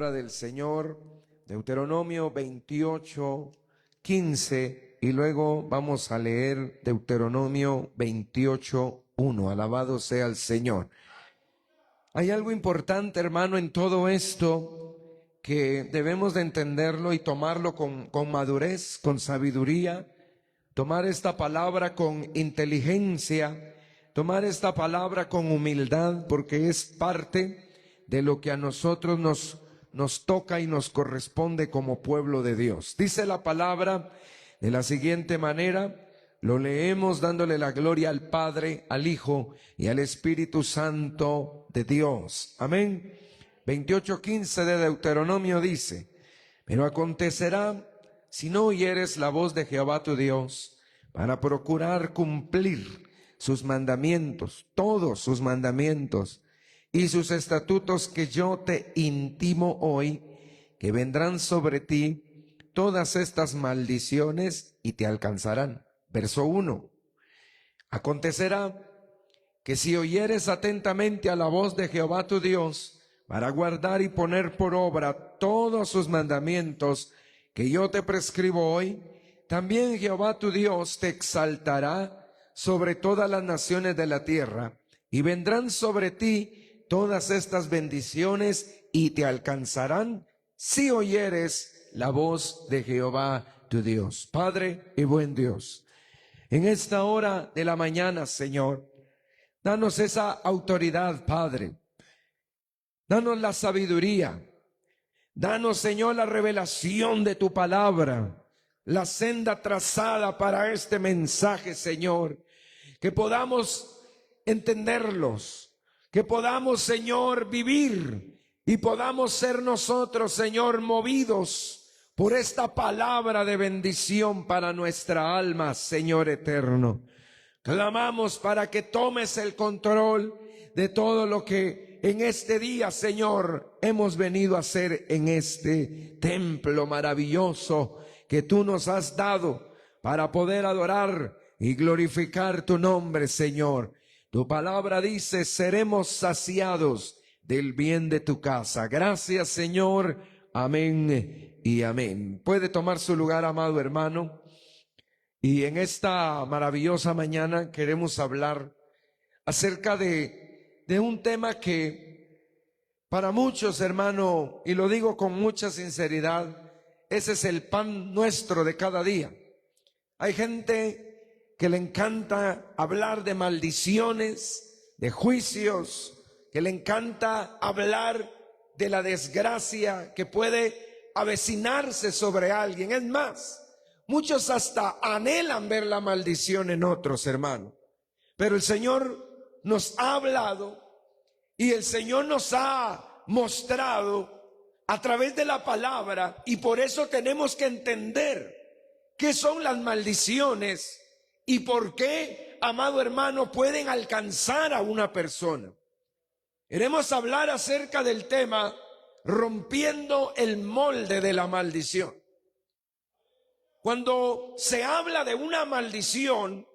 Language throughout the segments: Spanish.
palabra del Señor, Deuteronomio 28:15, y luego vamos a leer Deuteronomio 28:1. Alabado sea el Señor. Hay algo importante, hermano, en todo esto que debemos de entenderlo y tomarlo con madurez, con sabiduría, tomar esta palabra con inteligencia, tomar esta palabra con humildad, porque es parte de lo que a nosotros nos toca y nos corresponde como pueblo de Dios. Dice la palabra de la siguiente manera, lo leemos dándole la gloria al Padre, al Hijo y al Espíritu Santo de Dios. Amén. 28:15 de Deuteronomio dice: pero acontecerá, si no oyeres la voz de Jehová tu Dios, para procurar cumplir sus mandamientos, todos sus mandamientos, y sus estatutos que yo te intimo hoy, que vendrán sobre ti todas estas maldiciones y te alcanzarán. Verso 1. Acontecerá que si oyeres atentamente a la voz de Jehová tu Dios, para guardar y poner por obra todos sus mandamientos que yo te prescribo hoy, también Jehová tu Dios te exaltará sobre todas las naciones de la tierra, y vendrán sobre ti todas estas bendiciones y te alcanzarán si oyeres la voz de Jehová tu Dios. Padre y buen Dios, en esta hora de la mañana, Señor, danos esa autoridad, Padre. Danos la sabiduría. Danos, Señor, la revelación de tu palabra, la senda trazada para este mensaje, Señor. Que podamos entenderlos, que podamos, Señor, vivir y podamos ser nosotros, Señor, movidos por esta palabra de bendición para nuestra alma, Señor eterno. Clamamos para que tomes el control de todo lo que en este día, Señor, hemos venido a hacer en este templo maravilloso que tú nos has dado para poder adorar y glorificar tu nombre, Señor. Tu palabra dice: seremos saciados del bien de tu casa. Gracias, Señor. Amén y amén. Puede tomar su lugar, amado hermano. Y en esta maravillosa mañana queremos hablar acerca de un tema que para muchos, hermano, y lo digo con mucha sinceridad, ese es el pan nuestro de cada día. Hay gente que le encanta hablar de maldiciones, de juicios, que le encanta hablar de la desgracia que puede avecinarse sobre alguien. Es más, muchos hasta anhelan ver la maldición en otros, hermano. Pero el Señor nos ha hablado y el Señor nos ha mostrado a través de la palabra, y por eso tenemos que entender qué son las maldiciones y por qué, amado hermano, pueden alcanzar a una persona. Queremos hablar acerca del tema rompiendo el molde de la maldición. Cuando se habla de una maldición,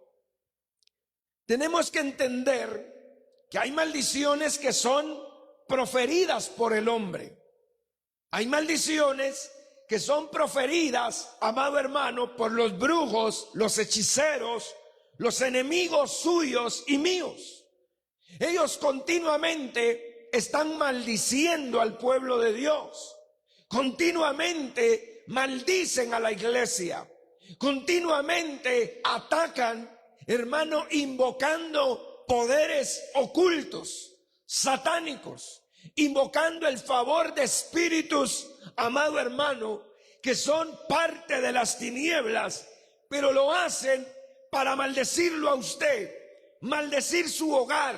tenemos que entender que hay maldiciones que son proferidas por el hombre. Hay maldiciones que son proferidas, amado hermano, por los brujos, los hechiceros, los enemigos suyos y míos. Ellos continuamente están maldiciendo al pueblo de Dios. Continuamente maldicen a la iglesia. Continuamente atacan, hermano, invocando poderes ocultos, satánicos, invocando el favor de espíritus, amado hermano, que son parte de las tinieblas, pero lo hacen para maldecirlo a usted, maldecir su hogar,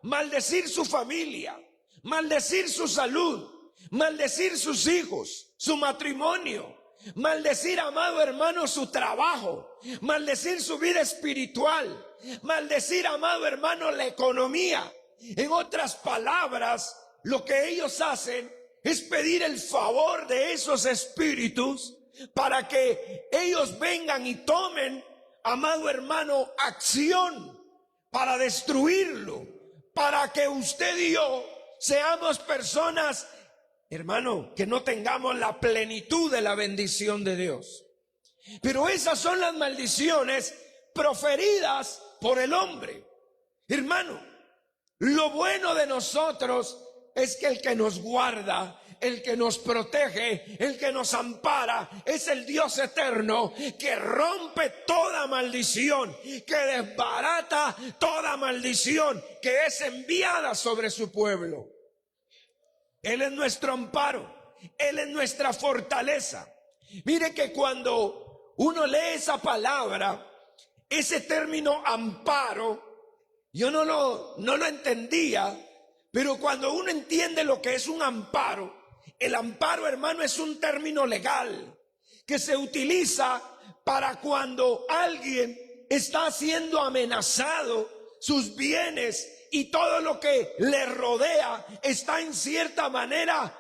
maldecir su familia, maldecir su salud, maldecir sus hijos, su matrimonio, maldecir, amado hermano, su trabajo, maldecir su vida espiritual, maldecir, amado hermano, la economía. En otras palabras, lo que ellos hacen es pedir el favor de esos espíritus para que ellos vengan y tomen, amado hermano, acción para destruirlo, para que usted y yo seamos personas hermano, que no tengamos la plenitud de la bendición de Dios. Pero esas son las maldiciones proferidas por el hombre. Hermano, lo bueno de nosotros es que el que nos guarda, el que nos protege, el que nos ampara, es el Dios eterno que rompe toda maldición, que desbarata toda maldición que es enviada sobre su pueblo. Él es nuestro amparo, Él es nuestra fortaleza. Mire que cuando uno lee esa palabra, ese término amparo, yo no lo entendía, pero cuando uno entiende lo que es un amparo, el amparo, hermano, es un término legal que se utiliza para cuando alguien está siendo amenazado, sus bienes y todo lo que le rodea está en cierta manera,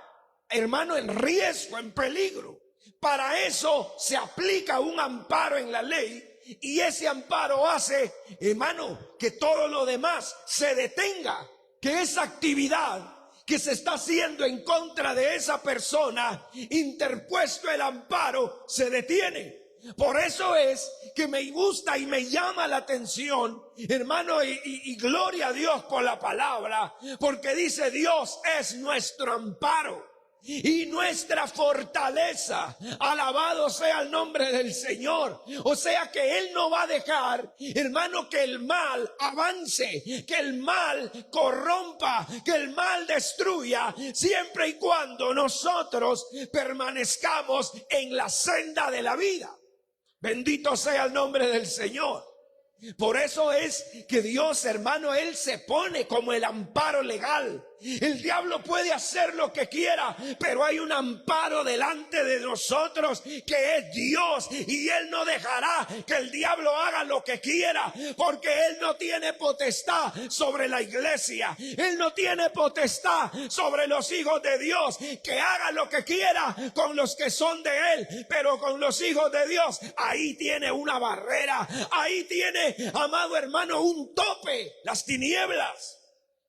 hermano, en riesgo, en peligro. Para eso se aplica un amparo en la ley, y ese amparo hace, hermano, que todo lo demás se detenga, que esa actividad que se está haciendo en contra de esa persona, interpuesto el amparo, se detiene. Por eso es que me gusta y me llama la atención, hermano, y gloria a Dios por la palabra, porque dice: Dios es nuestro amparo y nuestra fortaleza. Alabado sea el nombre del Señor. O sea que Él no va a dejar, hermano, que el mal avance, que el mal corrompa, que el mal destruya, siempre y cuando nosotros permanezcamos en la senda de la vida. Bendito sea el nombre del Señor. Por eso es que Dios, hermano, Él se pone como el amparo legal. El diablo puede hacer lo que quiera, pero hay un amparo delante de nosotros que es Dios, y Él no dejará que el diablo haga lo que quiera, porque Él no tiene potestad sobre la iglesia. Él no tiene potestad sobre los hijos de Dios, que haga lo que quiera con los que son de Él, pero con los hijos de Dios, ahí tiene una barrera, ahí tiene, amado hermano, un tope, las tinieblas.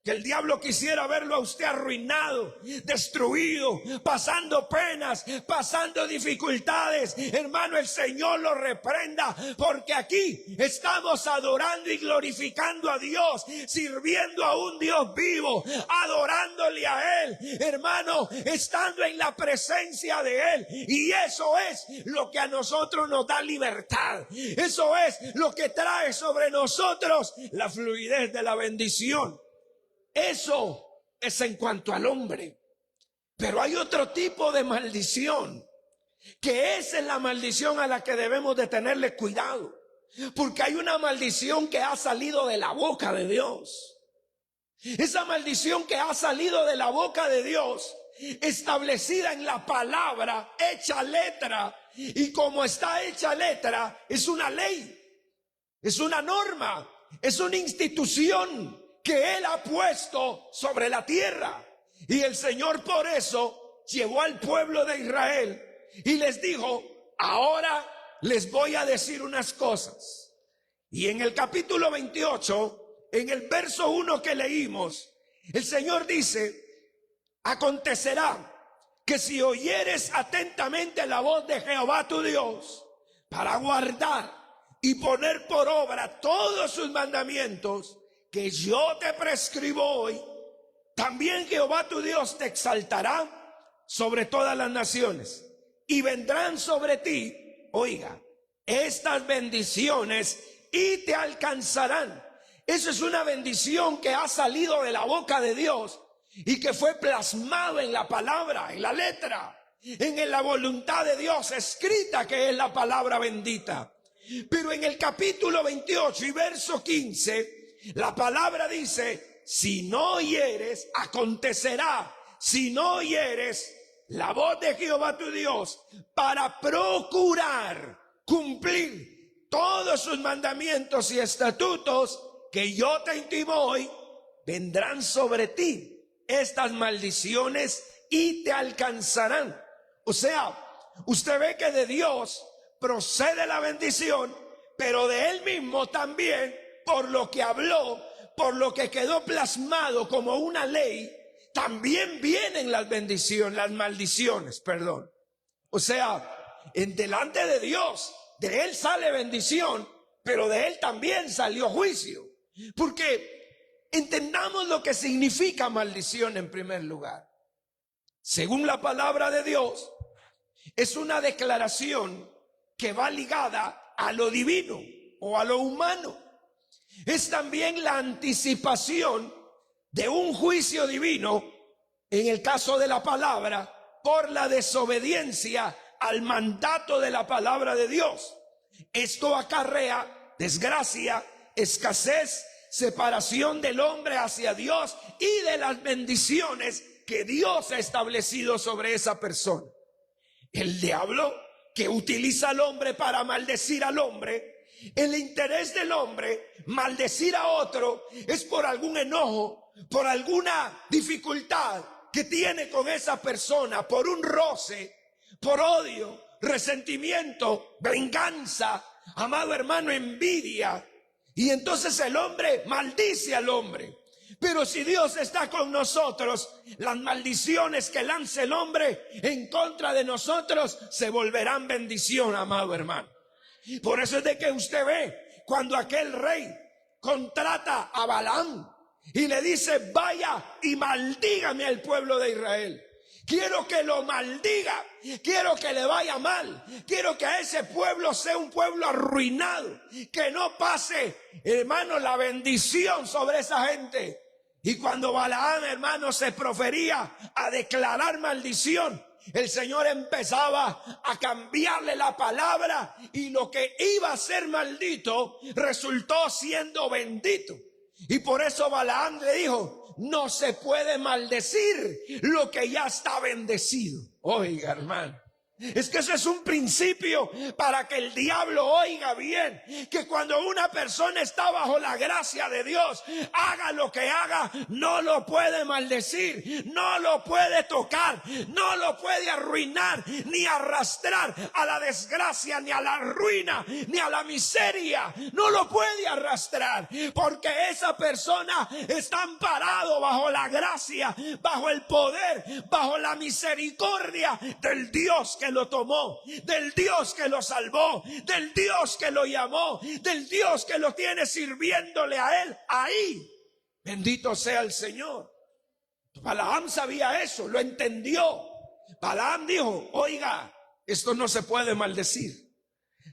Que el diablo quisiera verlo a usted arruinado, destruido, pasando penas, pasando dificultades. Hermano, el Señor lo reprenda, porque aquí estamos adorando y glorificando a Dios, sirviendo a un Dios vivo, adorándole a Él, hermano, estando en la presencia de Él. Y eso es lo que a nosotros nos da libertad. Eso es lo que trae sobre nosotros la fluidez de la bendición. Eso es en cuanto al hombre. Pero hay otro tipo de maldición, que esa es la maldición a la que debemos de tenerle cuidado, porque hay una maldición que ha salido de la boca de Dios. Esa maldición que ha salido de la boca de Dios, establecida en la palabra, hecha letra, y como está hecha letra, es una ley, es una norma, es una institución que Él ha puesto sobre la tierra. Y el Señor por eso llevó al pueblo de Israel y les dijo: ahora les voy a decir unas cosas. Y en el capítulo 28, en el verso 1 que leímos, el Señor dice: acontecerá que si oyeres atentamente la voz de Jehová tu Dios, para guardar y poner por obra todos sus mandamientos que yo te prescribo hoy, también Jehová tu Dios te exaltará sobre todas las naciones, y vendrán sobre ti, oiga, estas bendiciones y te alcanzarán. Eso es una bendición que ha salido de la boca de Dios y que fue plasmado en la palabra, en la letra, en la voluntad de Dios escrita, que es la palabra bendita. Pero en el capítulo 28 y verso 15, la palabra dice: si no oyeres, acontecerá, si no oyeres la voz de Jehová tu Dios, para procurar cumplir todos sus mandamientos y estatutos que yo te intimo hoy, vendrán sobre ti estas maldiciones y te alcanzarán. O sea, usted ve que de Dios procede la bendición, pero de Él mismo también, por lo que habló, por lo que quedó plasmado como una ley, también vienen las bendiciones, las maldiciones, perdón. O sea, en delante de Dios, de Él sale bendición, pero de Él también salió juicio. Porque entendamos lo que significa maldición en primer lugar. Según la palabra de Dios, es una declaración que va ligada a lo divino o a lo humano. Es también la anticipación de un juicio divino, en el caso de la palabra, por la desobediencia al mandato de la palabra de Dios. Esto acarrea desgracia, escasez, separación del hombre hacia Dios y de las bendiciones que Dios ha establecido sobre esa persona. El diablo, que utiliza al hombre para maldecir al hombre, el interés del hombre, maldecir a otro, es por algún enojo, por alguna dificultad que tiene con esa persona, por un roce, por odio, resentimiento, venganza, amado hermano, envidia. Y entonces el hombre maldice al hombre. Pero si Dios está con nosotros, las maldiciones que lance el hombre en contra de nosotros se volverán bendición, amado hermano. Por eso es de que usted ve cuando aquel rey contrata a Balaam y le dice: vaya y maldígame al pueblo de Israel. Quiero que lo maldiga, quiero que le vaya mal, quiero que a ese pueblo sea un pueblo arruinado, que no pase, hermano, la bendición sobre esa gente. Y cuando Balaam, hermano, se profería a declarar maldición, el Señor empezaba a cambiarle la palabra y lo que iba a ser maldito resultó siendo bendito. Y por eso Balaam le dijo: no se puede maldecir lo que ya está bendecido. Oiga, hermano, es que eso es un principio para que el diablo oiga bien, que cuando una persona está bajo la gracia de Dios, haga lo que haga, no lo puede maldecir, no lo puede tocar, no lo puede arruinar, ni arrastrar a la desgracia, ni a la ruina, ni a la miseria. No lo puede arrastrar, porque esa persona está amparado bajo la gracia, bajo el poder, bajo la misericordia del Dios que lo tomó, del Dios que lo salvó, del Dios que lo llamó, del Dios que lo tiene sirviéndole a él ahí. Bendito sea el Señor. Balaam sabía eso, lo entendió. Balaam dijo: oiga, esto no se puede maldecir.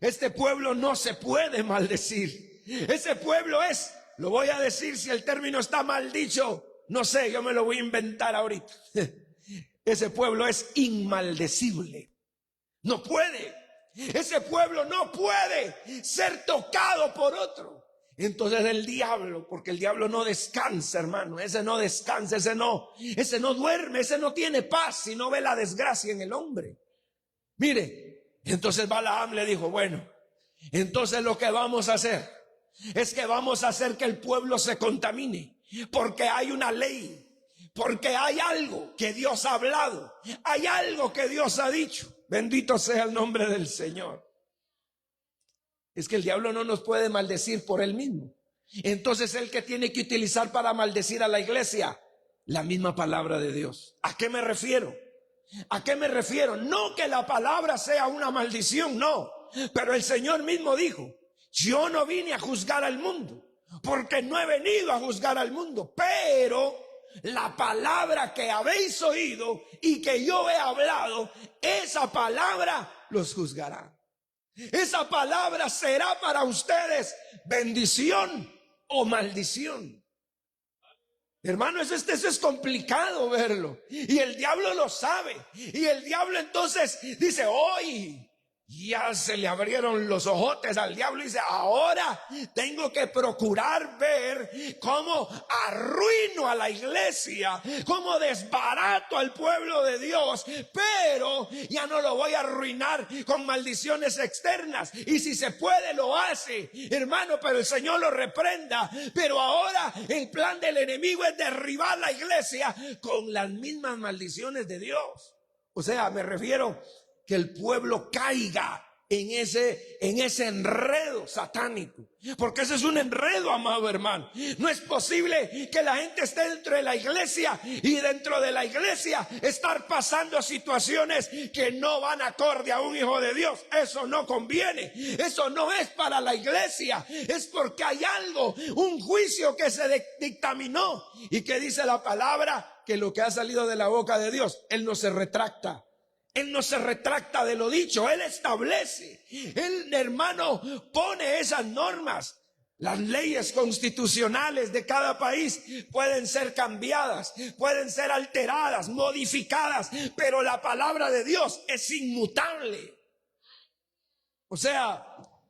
Este pueblo no se puede maldecir. Ese pueblo es, lo voy a decir, si el término está mal dicho, no sé, yo me lo voy a inventar ahorita. Ese pueblo es inmaldecible. No puede. Ese pueblo no puede ser tocado por otro. Entonces el diablo, porque el diablo no descansa, hermano, ese no descansa, ese no duerme, ese no tiene paz si no ve la desgracia en el hombre. Mire, entonces Balaam le dijo: bueno, entonces lo que vamos a hacer es que vamos a hacer que el pueblo se contamine, porque hay una ley, porque hay algo que Dios ha hablado, hay algo que Dios ha dicho. Bendito sea el nombre del Señor. Es que el diablo no nos puede maldecir por él mismo. Entonces, ¿el que tiene que utilizar para maldecir a la iglesia? La misma palabra de Dios. ¿A qué me refiero? ¿A qué me refiero? No que la palabra sea una maldición, no. Pero el Señor mismo dijo: yo no vine a juzgar al mundo, porque no he venido a juzgar al mundo, pero la palabra que habéis oído y que yo he hablado, esa palabra los juzgará. Esa palabra será para ustedes bendición o maldición. Hermano, eso es complicado verlo. Y el diablo lo sabe. Y el diablo entonces dice: hoy ya se le abrieron los ojotes al diablo y dice: ahora tengo que procurar ver cómo arruino a la iglesia, cómo desbarato al pueblo de Dios, pero ya no lo voy a arruinar con maldiciones externas. Y si se puede lo hace, hermano, pero el Señor lo reprenda. Pero ahora el plan del enemigo es derribar la iglesia con las mismas maldiciones de Dios. O sea, me refiero que el pueblo caiga en ese enredo satánico. Porque ese es un enredo, amado hermano. No es posible que la gente esté dentro de la iglesia y dentro de la iglesia estar pasando situaciones que no van acorde a un hijo de Dios. Eso no conviene. Eso no es para la iglesia. Es porque hay algo, un juicio que se dictaminó y que dice la palabra que lo que ha salido de la boca de Dios, Él no se retracta. Él no se retracta de lo dicho, Él establece. Él, hermano, pone esas normas. Las leyes constitucionales de cada país pueden ser cambiadas, pueden ser alteradas, modificadas, pero la palabra de Dios es inmutable. O sea,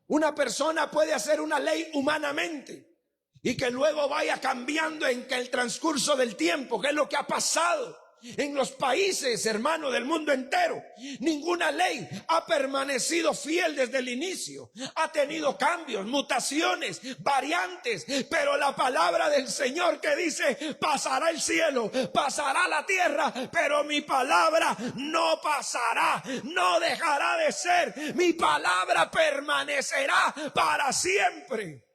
una persona puede hacer una ley humanamente y que luego vaya cambiando en que el transcurso del tiempo, que es lo que ha pasado en los países, hermano, del mundo entero. Ninguna ley ha permanecido fiel desde el inicio. Ha tenido cambios, mutaciones, variantes, pero la palabra del Señor que dice: pasará el cielo, pasará la tierra, pero mi palabra no pasará, no dejará de ser. Mi palabra permanecerá para siempre.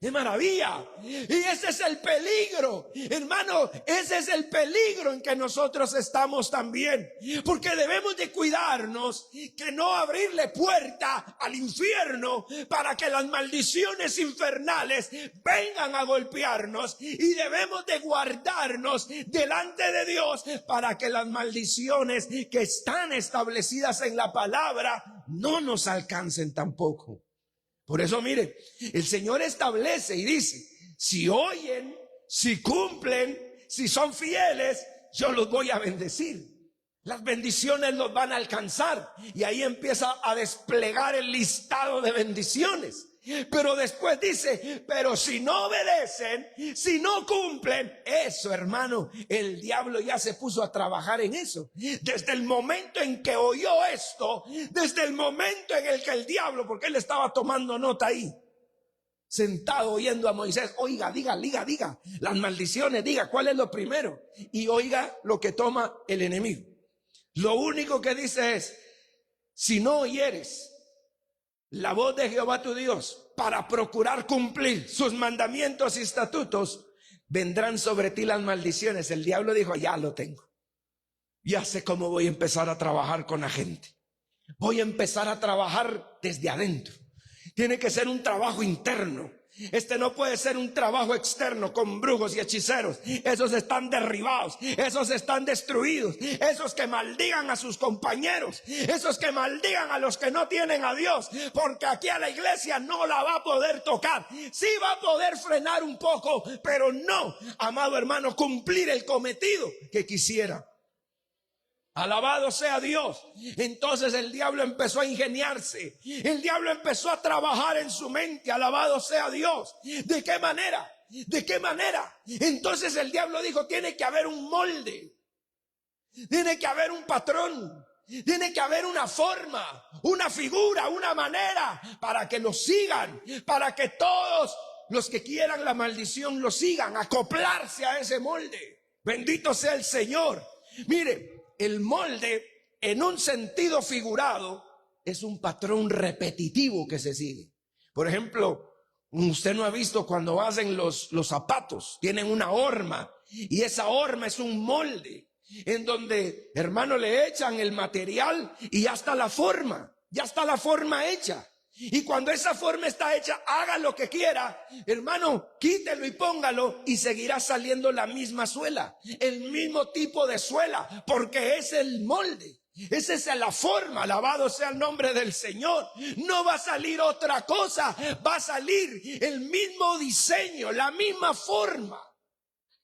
¡Qué maravilla! Y ese es el peligro, hermano, ese es el peligro en que nosotros estamos también. Porque debemos de cuidarnos que no abrirle puerta al infierno para que las maldiciones infernales vengan a golpearnos. Y debemos de guardarnos delante de Dios para que las maldiciones que están establecidas en la palabra no nos alcancen tampoco. Por eso, mire, el Señor establece y dice: si oyen, si cumplen, si son fieles, yo los voy a bendecir. Las bendiciones los van a alcanzar. Y ahí empieza a desplegar el listado de bendiciones. Pero después dice: pero si no obedecen, si no cumplen, eso, hermano, el diablo ya se puso a trabajar en eso. Desde el momento en que oyó esto, desde el momento en el que el diablo, porque él estaba tomando nota ahí, sentado oyendo a Moisés: oiga, diga, las maldiciones, diga cuál es lo primero. Y oiga lo que toma el enemigo. Lo único que dice es: si no oyeres la voz de Jehová tu Dios para procurar cumplir sus mandamientos y estatutos, vendrán sobre ti las maldiciones. El diablo dijo: ya lo tengo, ya sé cómo voy a empezar a trabajar con la gente. Voy a empezar a trabajar desde adentro. Tiene que ser un trabajo interno. Este no puede ser un trabajo externo con brujos y hechiceros. Esos están derribados, esos están destruidos. Esos que maldigan a sus compañeros, esos que maldigan a los que no tienen a Dios, porque aquí a la iglesia no la va a poder tocar. Sí va a poder frenar un poco, pero no, amado hermano, cumplir el cometido que quisiera. Alabado sea Dios. Entonces el diablo empezó a ingeniarse. El diablo empezó a trabajar en su mente. Alabado sea Dios. ¿De qué manera? ¿De qué manera? Entonces el diablo dijo: tiene que haber un molde. Tiene que haber un patrón. Tiene que haber una forma, una figura, una manera para que lo sigan. Para que todos los que quieran la maldición lo sigan. Acoplarse a ese molde. Bendito sea el Señor. Mire, el molde, en un sentido figurado, es un patrón repetitivo que se sigue. Por ejemplo, usted no ha visto cuando hacen los zapatos, tienen una horma, y esa horma es un molde, en donde, hermano, le echan el material y ya está la forma hecha. Y cuando esa forma está hecha, haga lo que quiera, hermano, quítelo y póngalo y seguirá saliendo la misma suela, el mismo tipo de suela, porque es el molde, esa es la forma. Alabado sea el nombre del Señor. No va a salir otra cosa, va a salir el mismo diseño, la misma forma.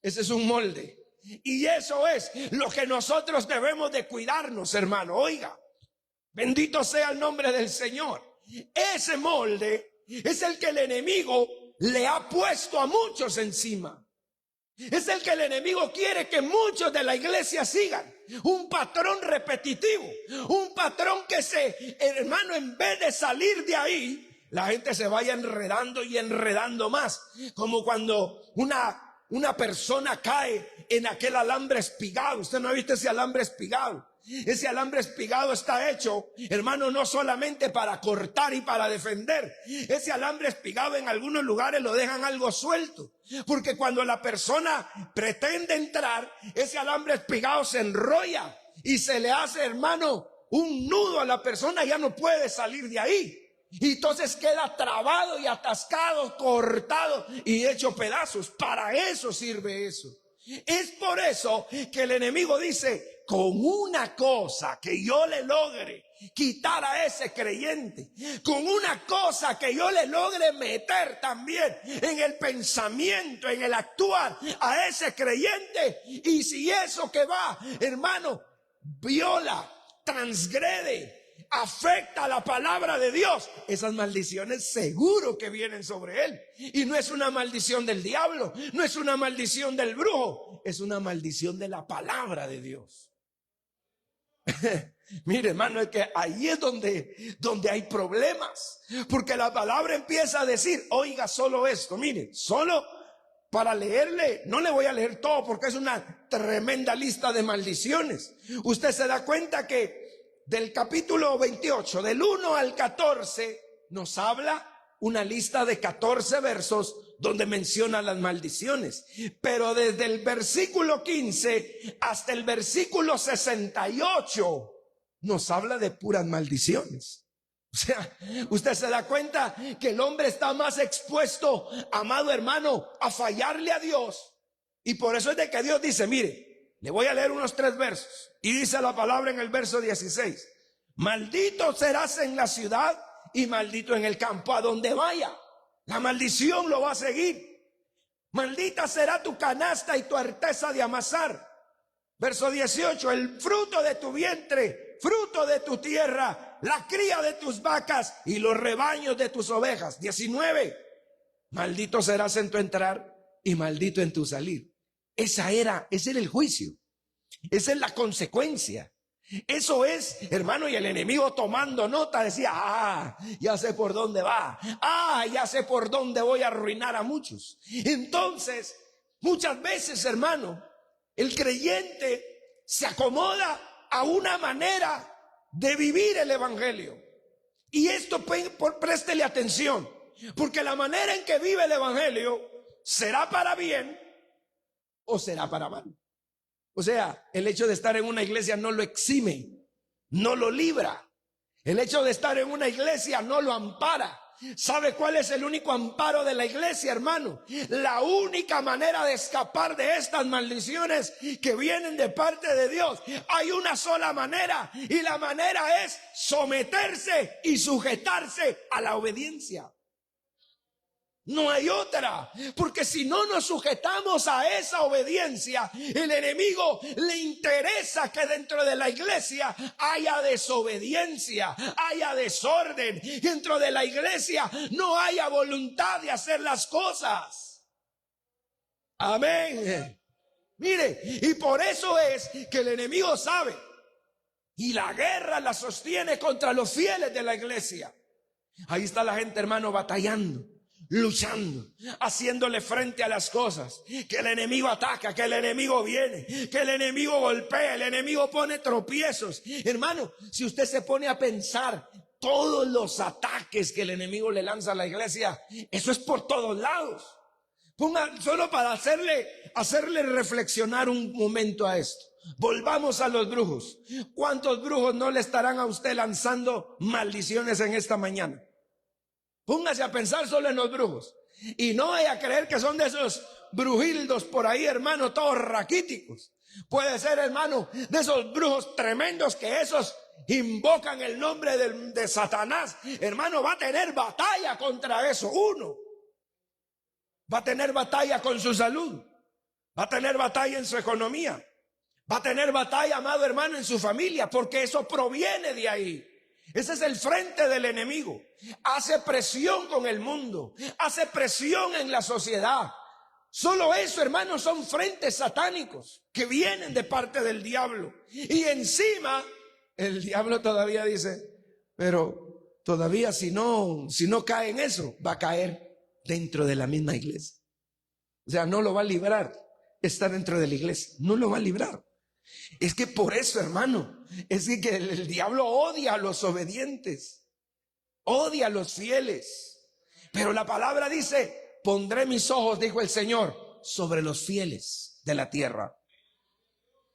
Ese es un molde. Y eso es lo que nosotros debemos de cuidarnos, hermano. Oiga, bendito sea el nombre del Señor. Ese molde es el que el enemigo le ha puesto a muchos encima. Es el que el enemigo quiere que muchos de la iglesia sigan. Un patrón repetitivo, un patrón que hermano, en vez de salir de ahí, la gente se vaya enredando y enredando más. Como cuando una una persona cae en aquel alambre espigado. Usted no ha visto ese alambre espigado. Ese alambre espigado está hecho, hermano, no solamente para cortar y para defender. Ese alambre espigado en algunos lugares lo dejan algo suelto, porque cuando la persona pretende entrar, ese alambre espigado se enrolla y se le hace, hermano, un nudo a la persona. Ya no puede salir de ahí. Y entonces queda trabado y atascado, cortado y hecho pedazos. Para eso sirve eso. Es por eso que el enemigo dice: con una cosa que yo le logre quitar a ese creyente, con una cosa que yo le logre meter también en el pensamiento, en el actuar a ese creyente, y si eso que va, hermano, viola, transgrede, afecta la palabra de Dios, esas maldiciones seguro que vienen sobre él. Y no es una maldición del diablo, no es una maldición del brujo, es una maldición de la palabra de Dios. Mire, hermano, es que ahí es donde hay problemas, porque la palabra empieza a decir: oiga solo esto. Mire, solo para leerle, no le voy a leer todo porque es una tremenda lista de maldiciones. Usted se da cuenta que del capítulo 28, del 1 al 14, nos habla una lista de 14 versos donde menciona las maldiciones. Pero desde el versículo 15 hasta el versículo 68 nos habla de puras maldiciones. O sea, usted se da cuenta que el hombre está más expuesto, amado hermano, a fallarle a Dios. Y por eso es de que Dios dice: mire, le voy a leer unos 3 versos. Y dice la palabra en el verso 16: maldito serás en la ciudad y maldito en el campo, a donde vaya. La maldición lo va a seguir. Maldita será tu canasta y tu arteza de amasar. Verso 18: el fruto de tu vientre, fruto de tu tierra, la cría de tus vacas y los rebaños de tus ovejas. 19: maldito serás en tu entrar y maldito en tu salir. Ese era el juicio. Esa es la consecuencia. Eso es, hermano, y el enemigo tomando nota decía: ya sé por dónde va. Ya sé por dónde voy a arruinar a muchos. Entonces, muchas veces, hermano, el creyente se acomoda a una manera de vivir el evangelio. Y esto, préstele atención, porque la manera en que vive el evangelio será para bien o será para mal. O sea, el hecho de estar en una iglesia no lo exime, no lo libra. El hecho de estar en una iglesia no lo ampara. ¿Sabe cuál es el único amparo de la iglesia, hermano? La única manera de escapar de estas maldiciones que vienen de parte de Dios. Hay una sola manera, y la manera es someterse y sujetarse a la obediencia. No hay otra, porque si no nos sujetamos a esa obediencia, el enemigo le interesa que dentro de la iglesia haya desobediencia, haya desorden, dentro de la iglesia no haya voluntad de hacer las cosas. Amén. Mire, y por eso es que el enemigo sabe, y la guerra la sostiene contra los fieles de la iglesia. Ahí está la gente, hermano, batallando, luchando, haciéndole frente a las cosas, que el enemigo ataca, que el enemigo viene, que el enemigo golpea, el enemigo pone tropiezos. Hermano, si usted se pone a pensar todos los ataques que el enemigo le lanza a la iglesia, eso es por todos lados. Ponga solo para hacerle reflexionar un momento a esto. Volvamos a los brujos. ¿Cuántos brujos no le estarán a usted lanzando maldiciones en esta mañana? Póngase a pensar solo en los brujos. Y no vaya a creer que son de esos brujildos por ahí, hermano, todos raquíticos. Puede ser, hermano, de esos brujos tremendos que esos invocan el nombre de Satanás. Hermano, va a tener batalla contra eso. Uno va a tener batalla con su salud, va a tener batalla en su economía, va a tener batalla, amado hermano, en su familia, porque eso proviene de ahí. Ese es el frente del enemigo. Hace presión con el mundo, hace presión en la sociedad. Solo eso, hermanos, son frentes satánicos que vienen de parte del diablo. Y encima, el diablo todavía dice: pero todavía si no cae en eso, va a caer dentro de la misma iglesia. O sea, no lo va a librar estar dentro de la iglesia. No lo va a librar. Es que por eso, hermano, es que el diablo odia a los obedientes, odia a los fieles. Pero la palabra dice, pondré mis ojos, dijo el Señor, sobre los fieles de la tierra.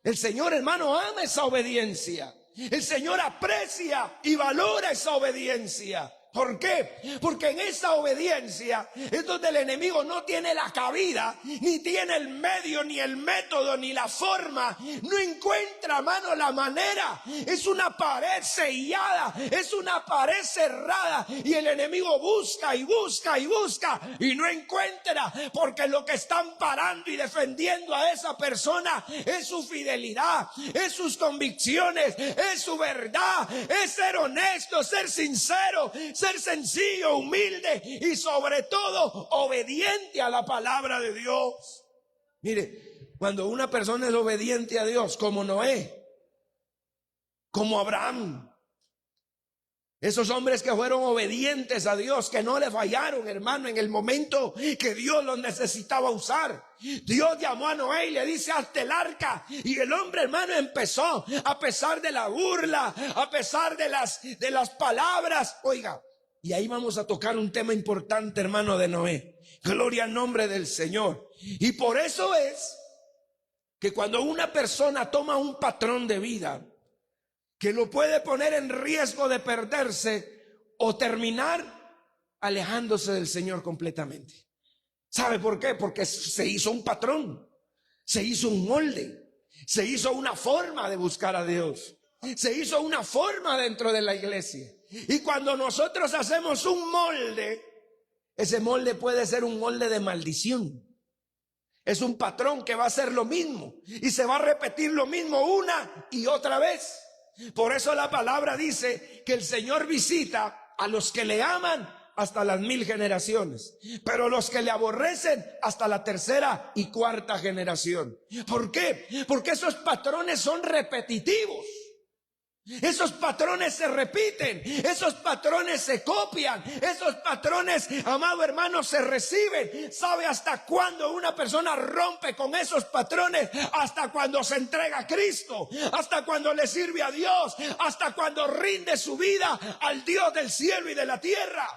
El Señor, hermano, ama esa obediencia. El Señor aprecia y valora esa obediencia. ¿Por qué? Porque en esa obediencia es donde el enemigo no tiene la cabida, ni tiene el medio, ni el método, ni la forma. No encuentra, hermano, la manera. Es una pared sellada, es una pared cerrada. Y el enemigo busca y busca y busca y no encuentra. Porque lo que están parando y defendiendo a esa persona es su fidelidad, es sus convicciones, es su verdad, es ser honesto, ser sincero, ser sencillo, humilde y sobre todo obediente a la palabra de Dios. Mire, cuando una persona es obediente a Dios, como Noé, como Abraham, esos hombres que fueron obedientes a Dios, que no le fallaron, hermano, en el momento que Dios los necesitaba usar. Dios llamó a Noé y le dice, hazte el arca. Y el hombre, hermano, empezó, a pesar de la burla, a pesar de las palabras. Oiga, y ahí vamos a tocar un tema importante, hermano, de Noé. Gloria al nombre del Señor. Y por eso es que cuando una persona toma un patrón de vida que lo puede poner en riesgo de perderse o terminar alejándose del Señor completamente. ¿Sabe por qué? Porque se hizo un patrón, se hizo un molde, se hizo una forma de buscar a Dios, se hizo una forma dentro de la iglesia. Y cuando nosotros hacemos un molde, ese molde puede ser un molde de maldición. Es un patrón que va a hacer lo mismo y se va a repetir lo mismo una y otra vez. Por eso la palabra dice que el Señor visita a los que le aman hasta las 1000 generaciones, pero los que le aborrecen hasta la 3ª y 4ª generación. ¿Por qué? Porque esos patrones son repetitivos. Esos patrones se repiten, esos patrones se copian, esos patrones, amado hermano, se reciben. ¿Sabe hasta cuándo una persona rompe con esos patrones? Hasta cuando se entrega a Cristo, hasta cuando le sirve a Dios, hasta cuando rinde su vida al Dios del cielo y de la tierra.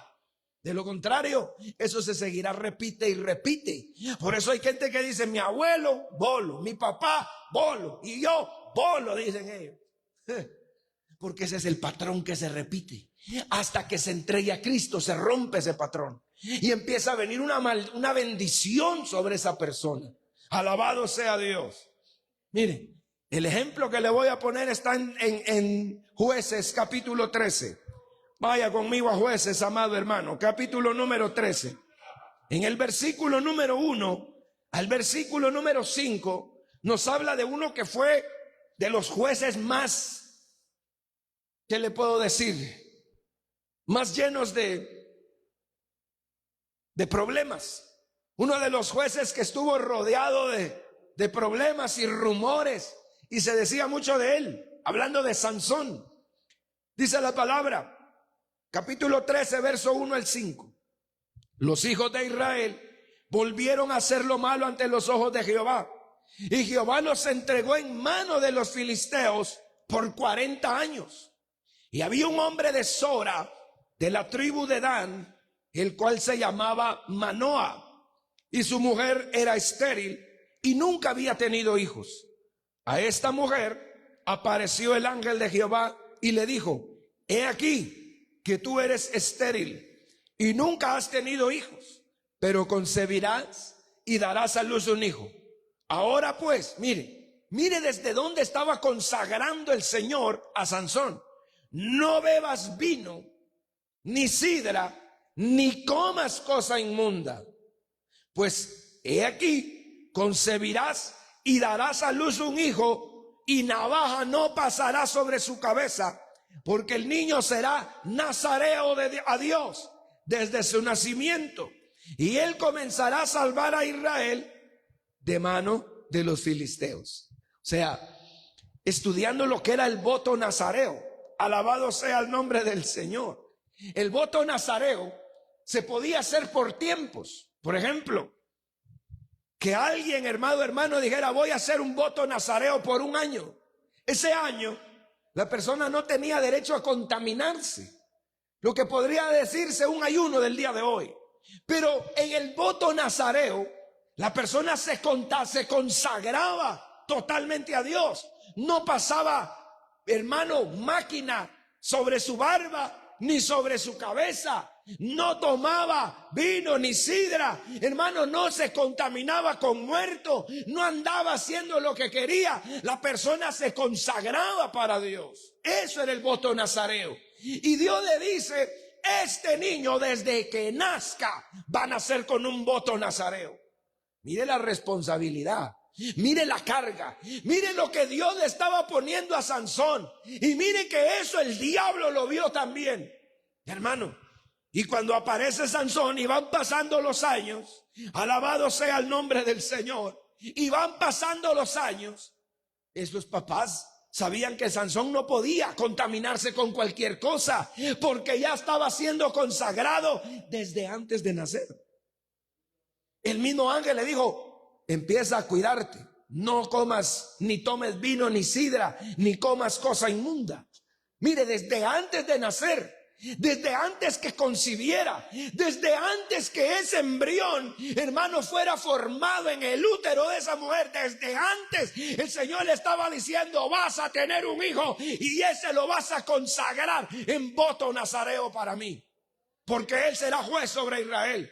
De lo contrario, eso se seguirá, repite y repite. Por eso hay gente que dice, mi abuelo, bolo, mi papá, bolo, y yo, bolo, dicen ellos. Porque ese es el patrón que se repite. Hasta que se entregue a Cristo se rompe ese patrón. Y empieza a venir una bendición sobre esa persona. Alabado sea Dios. Mire, el ejemplo que le voy a poner está en Jueces capítulo 13. Vaya conmigo a Jueces, amado hermano. Capítulo número 13. En el versículo número 1 al versículo número 5 nos habla de uno que fue de los jueces más, ¿qué le puedo decir? Más llenos de problemas. Uno de los jueces que estuvo rodeado de problemas y rumores, y se decía mucho de él, hablando de Sansón. Dice la palabra, capítulo 13, verso 1 al 5. Los hijos de Israel volvieron a hacer lo malo ante los ojos de Jehová, y Jehová los entregó en mano de los filisteos por 40 años. Y había un hombre de Sora, de la tribu de Dan, el cual se llamaba Manoa, y su mujer era estéril y nunca había tenido hijos. A esta mujer apareció el ángel de Jehová y le dijo, he aquí que tú eres estéril y nunca has tenido hijos, pero concebirás y darás a luz un hijo. Ahora pues, mire desde dónde estaba consagrando el Señor a Sansón. No bebas vino, ni sidra, ni comas cosa inmunda. Pues he aquí, concebirás y darás a luz un hijo, y navaja no pasará sobre su cabeza, porque el niño será nazareo a Dios desde su nacimiento, y él comenzará a salvar a Israel de mano de los filisteos. O sea, estudiando lo que era el voto nazareo. Alabado sea el nombre del Señor. El voto nazareo se podía hacer por tiempos. Por ejemplo, que alguien, hermano, dijera: voy a hacer un voto nazareo por un año. Ese año, la persona no tenía derecho a contaminarse, lo que podría decirse un ayuno del día de hoy. Pero en el voto nazareo, la persona se consagraba totalmente a Dios. No pasaba, hermano, máquina sobre su barba ni sobre su cabeza. No tomaba vino ni sidra, hermano, no se contaminaba con muerto, no andaba haciendo lo que quería. La persona se consagraba para Dios. Eso era el voto nazareo. Y Dios le dice: este niño desde que nazca va a nacer con un voto nazareo. Mire la responsabilidad, mire la carga, mire lo que Dios le estaba poniendo a Sansón. Y mire que eso el diablo lo vio también, hermano. Y cuando aparece Sansón y van pasando los años, alabado sea el nombre del Señor, y van pasando los años, esos papás sabían que Sansón no podía contaminarse con cualquier cosa, porque ya estaba siendo consagrado desde antes de nacer. El mismo ángel le dijo: empieza a cuidarte, no comas ni tomes vino ni sidra, ni comas cosa inmunda. Mire, desde antes de nacer, desde antes que concibiera, desde antes que ese embrión, hermano, fuera formado en el útero de esa mujer, desde antes el Señor le estaba diciendo: vas a tener un hijo y ese lo vas a consagrar en voto nazareo para mí, porque él será juez sobre Israel.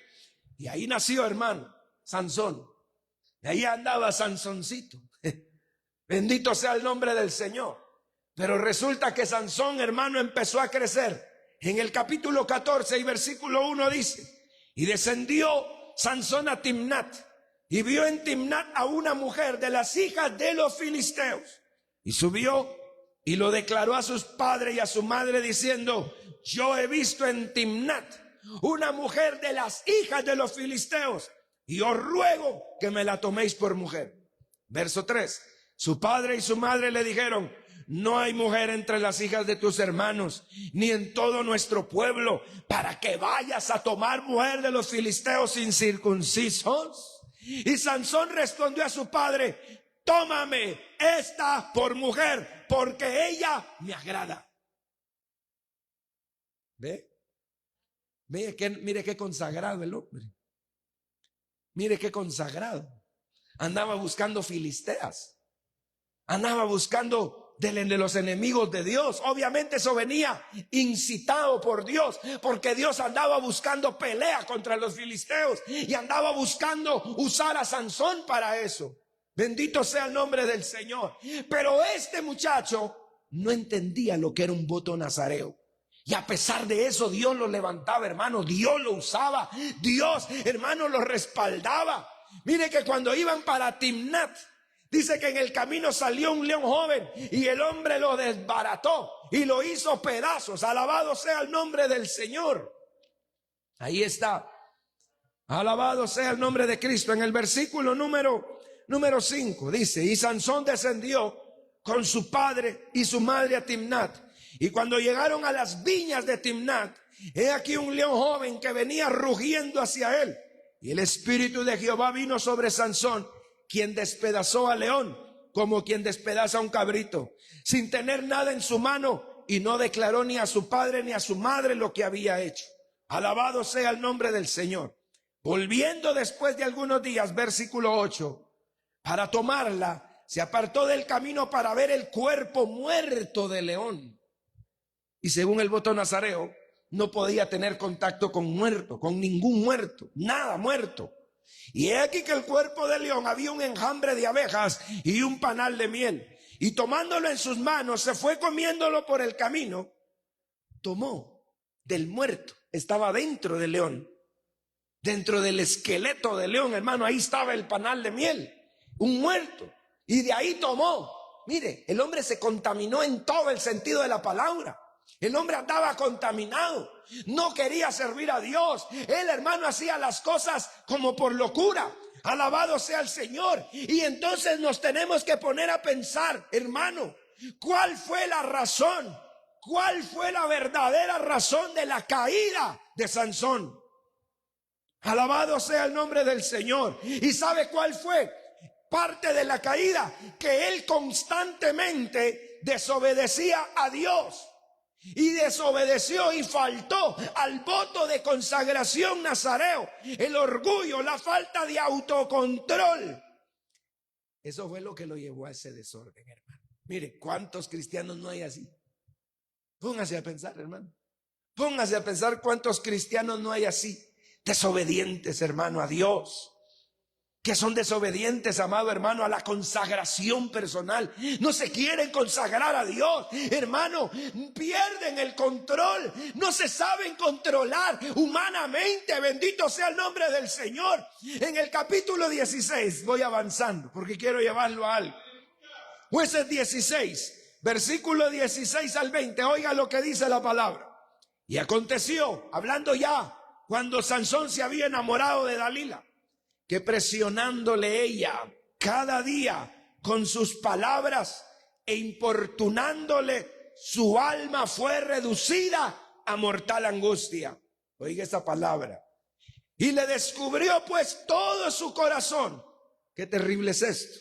Y ahí nació, hermano, Sansón. De ahí andaba Sansoncito. Bendito sea el nombre del Señor. Pero resulta que Sansón, hermano, empezó a crecer. En el capítulo 14 y versículo 1 dice: y descendió Sansón a Timnat, y vio en Timnat a una mujer de las hijas de los filisteos. Y subió y lo declaró a sus padres y a su madre, diciendo: yo he visto en Timnat una mujer de las hijas de los filisteos, y os ruego que me la toméis por mujer. Verso 3. Su padre y su madre le dijeron: no hay mujer entre las hijas de tus hermanos, ni en todo nuestro pueblo, para que vayas a tomar mujer de los filisteos incircuncisos. Y Sansón respondió a su padre: tómame esta por mujer, porque ella me agrada. ¿Ve? Mire qué consagrado el hombre. Mire qué consagrado. Andaba buscando filisteas. Andaba buscando de los enemigos de Dios. Obviamente eso venía incitado por Dios, porque Dios andaba buscando pelea contra los filisteos y andaba buscando usar a Sansón para eso. Bendito sea el nombre del Señor. Pero este muchacho no entendía lo que era un voto nazareo. Y a pesar de eso, Dios lo levantaba, hermano. Dios lo usaba. Dios, hermano, lo respaldaba. Mire que cuando iban para Timnat, dice que en el camino salió un león joven y el hombre lo desbarató y lo hizo pedazos. Alabado sea el nombre del Señor. Ahí está. Alabado sea el nombre de Cristo. En el versículo número 5 dice: y Sansón descendió con su padre y su madre a Timnat. Y cuando llegaron a las viñas de Timnat, he aquí un león joven que venía rugiendo hacia él. Y el espíritu de Jehová vino sobre Sansón, quien despedazó al león como quien despedaza a un cabrito, sin tener nada en su mano, y no declaró ni a su padre ni a su madre lo que había hecho. Alabado sea el nombre del Señor. Volviendo después de algunos días, versículo 8, para tomarla, se apartó del camino para ver el cuerpo muerto del león. Y según el voto nazareo, no podía tener contacto con muerto, con ningún muerto, nada muerto. Y he aquí que el cuerpo del león había un enjambre de abejas y un panal de miel. Y tomándolo en sus manos, se fue comiéndolo por el camino. Tomó del muerto, estaba dentro del león, dentro del esqueleto del león, hermano, ahí estaba el panal de miel, un muerto. Y de ahí tomó. Mire, el hombre se contaminó en todo el sentido de la palabra. El hombre andaba contaminado, no quería servir a Dios. Él, hermano, hacía las cosas como por locura. Alabado sea el Señor. Y entonces nos tenemos que poner a pensar, hermano, ¿cuál fue la razón? ¿Cuál fue la verdadera razón de la caída de Sansón? Alabado sea el nombre del Señor. ¿Y sabe cuál fue parte de la caída? Que él constantemente desobedecía a Dios. Y desobedeció y faltó al voto de consagración nazareo. El orgullo, la falta de autocontrol. Eso fue lo que lo llevó a ese desorden, hermano. Mire, ¿cuántos cristianos no hay así? Póngase a pensar, hermano. Póngase a pensar cuántos cristianos no hay así. Desobedientes, hermano, a Dios. Que son desobedientes, amado hermano, a la consagración personal. No se quieren consagrar a Dios, hermano. Pierden el control. No se saben controlar humanamente. Bendito sea el nombre del Señor. En el capítulo 16, voy avanzando porque quiero llevarlo a algo. Jueces 16, versículo 16 al 20. Oiga lo que dice la palabra. Y aconteció, hablando ya, cuando Sansón se había enamorado de Dalila, que presionándole ella cada día con sus palabras e importunándole, su alma fue reducida a mortal angustia. Oiga esa palabra. Y le descubrió pues todo su corazón. Qué terrible es esto.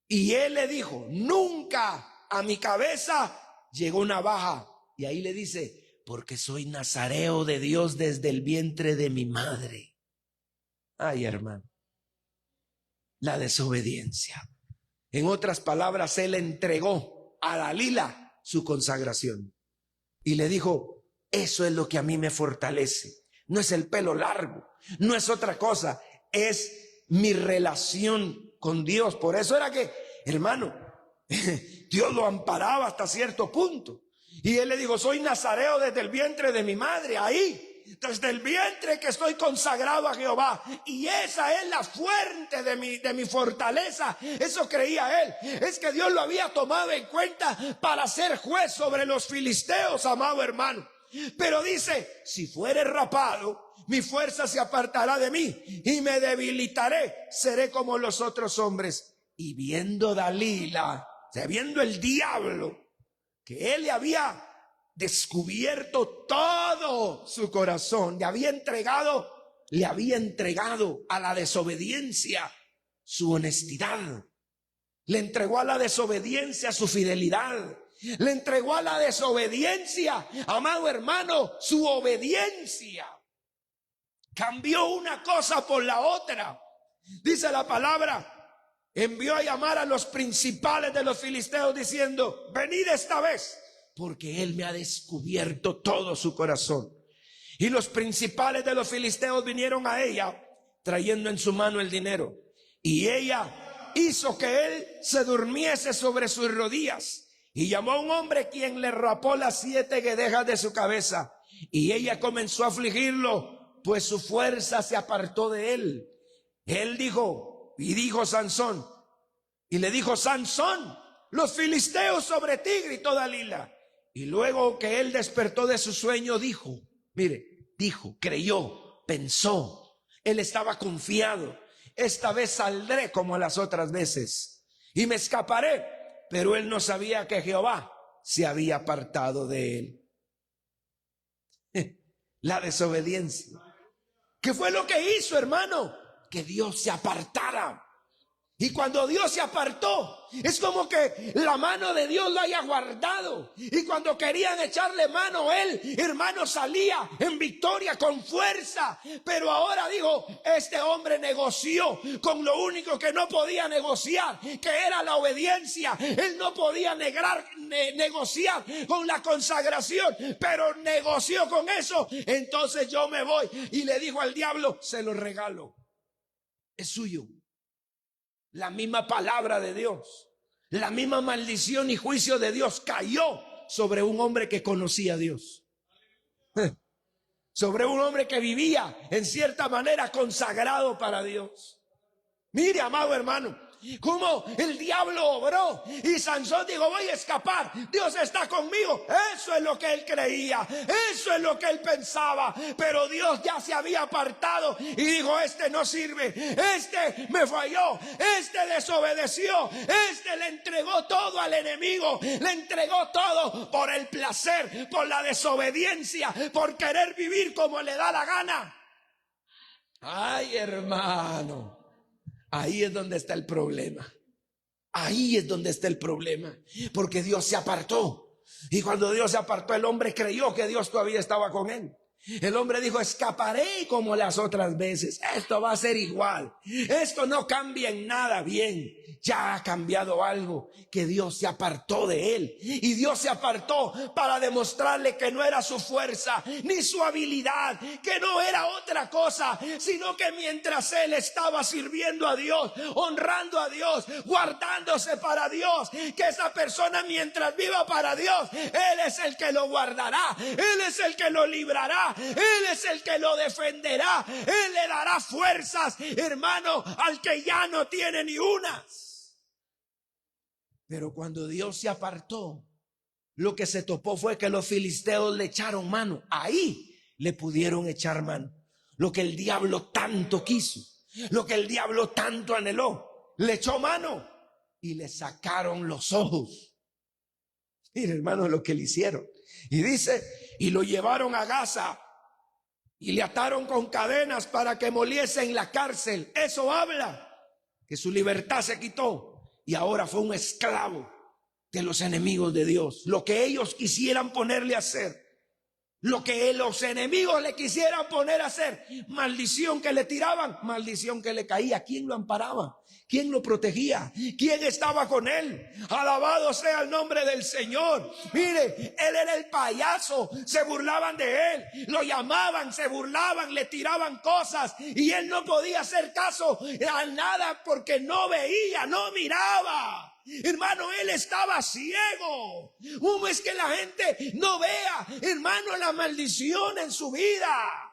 Y él le dijo, nunca a mi cabeza llegó navaja. Y ahí le dice, porque soy nazareo de Dios desde el vientre de mi madre. Ay, hermano, la desobediencia. En otras palabras, él entregó a Dalila su consagración y le dijo, eso es lo que a mí me fortalece. No es el pelo largo, no es otra cosa, es mi relación con Dios. Por eso era que, hermano, Dios lo amparaba hasta cierto punto. Y él le dijo, soy nazareo desde el vientre de mi madre, ahí. Desde el vientre que estoy consagrado a Jehová. Y esa es la fuente de mi fortaleza. Eso creía él. Es que Dios lo había tomado en cuenta para ser juez sobre los filisteos, amado hermano. Pero dice, si fuere rapado, mi fuerza se apartará de mí y me debilitaré. Seré como los otros hombres. Y viendo Dalila, o sea, viendo el diablo, que él le había descubierto todo su corazón, le había entregado a la desobediencia su honestidad, le entregó a la desobediencia su fidelidad, le entregó a la desobediencia, amado hermano, su obediencia. Cambió una cosa por la otra. Dice la palabra, envió a llamar a los principales de los filisteos diciendo, venid esta vez, porque él me ha descubierto todo su corazón. Y los principales de los filisteos vinieron a ella, trayendo en su mano el dinero. Y ella hizo que él se durmiese sobre sus rodillas. Y llamó a un hombre quien le rapó las 7 guedejas de su cabeza. Y ella comenzó a afligirlo, pues su fuerza se apartó de él. Él dijo, y dijo Sansón, y le dijo, Sansón, los filisteos sobre ti, gritó Dalila. Y luego que él despertó de su sueño, dijo, creyó, pensó, él estaba confiado, esta vez saldré como las otras veces y me escaparé, pero él no sabía que Jehová se había apartado de él. La desobediencia. ¿Qué fue lo que hizo, hermano? Que Dios se apartara. Y cuando Dios se apartó, es como que la mano de Dios lo haya guardado. Y cuando querían echarle mano, él, hermano, salía en victoria con fuerza. Pero ahora dijo, este hombre negoció con lo único que no podía negociar, que era la obediencia. Él no podía negociar con la consagración, pero negoció con eso. Entonces yo me voy. Y le dijo al diablo, se lo regalo. Es suyo. La misma palabra de Dios, la misma maldición y juicio de Dios cayó sobre un hombre que conocía a Dios. Sobre un hombre que vivía en cierta manera consagrado para Dios. Mire, amado hermano, cómo el diablo obró y Sansón dijo, voy a escapar, Dios está conmigo. Eso es lo que él creía, eso es lo que él pensaba, pero Dios ya se había apartado y dijo, este no sirve, este me falló, este desobedeció, este le entregó todo al enemigo, le entregó todo por el placer, por la desobediencia, por querer vivir como le da la gana. Ay, hermano, ahí es donde está el problema. Ahí es donde está el problema, porque Dios se apartó. Y cuando Dios se apartó, el hombre creyó que Dios todavía estaba con él. El hombre dijo: escaparé como las otras veces. Esto va a ser igual. Esto no cambia en nada. Bien, ya ha cambiado algo, que Dios se apartó de él. Y Dios se apartó para demostrarle que no era su fuerza ni su habilidad, que no era otra cosa, sino que mientras él estaba sirviendo a Dios, honrando a Dios, guardándose para Dios, que esa persona mientras viva para Dios, Él es el que lo guardará, Él es el que lo librará, Él es el que lo defenderá, Él le dará fuerzas, hermano, al que ya no tiene ni unas. Pero cuando Dios se apartó, lo que se topó fue que los filisteos le echaron mano. Ahí le pudieron echar mano. Lo que el diablo tanto quiso, lo que el diablo tanto anheló, le echó mano y le sacaron los ojos. Mira, hermano, lo que le hicieron. Y dice: y lo llevaron a Gaza y le ataron con cadenas para que moliese en la cárcel. Eso habla que su libertad se quitó y ahora fue un esclavo de los enemigos de Dios. Lo que ellos quisieran ponerle a hacer, lo que los enemigos le quisieran poner a hacer, maldición que le tiraban, maldición que le caía. ¿Quién lo amparaba? ¿Quién lo protegía? ¿Quién estaba con él? Alabado sea el nombre del Señor. Mire, él era el payaso, se burlaban de él, lo llamaban, se burlaban, le tiraban cosas y él no podía hacer caso a nada porque no veía, no miraba. Hermano, él estaba ciego. ¿Cómo es que la gente no vea, hermano, la maldición en su vida?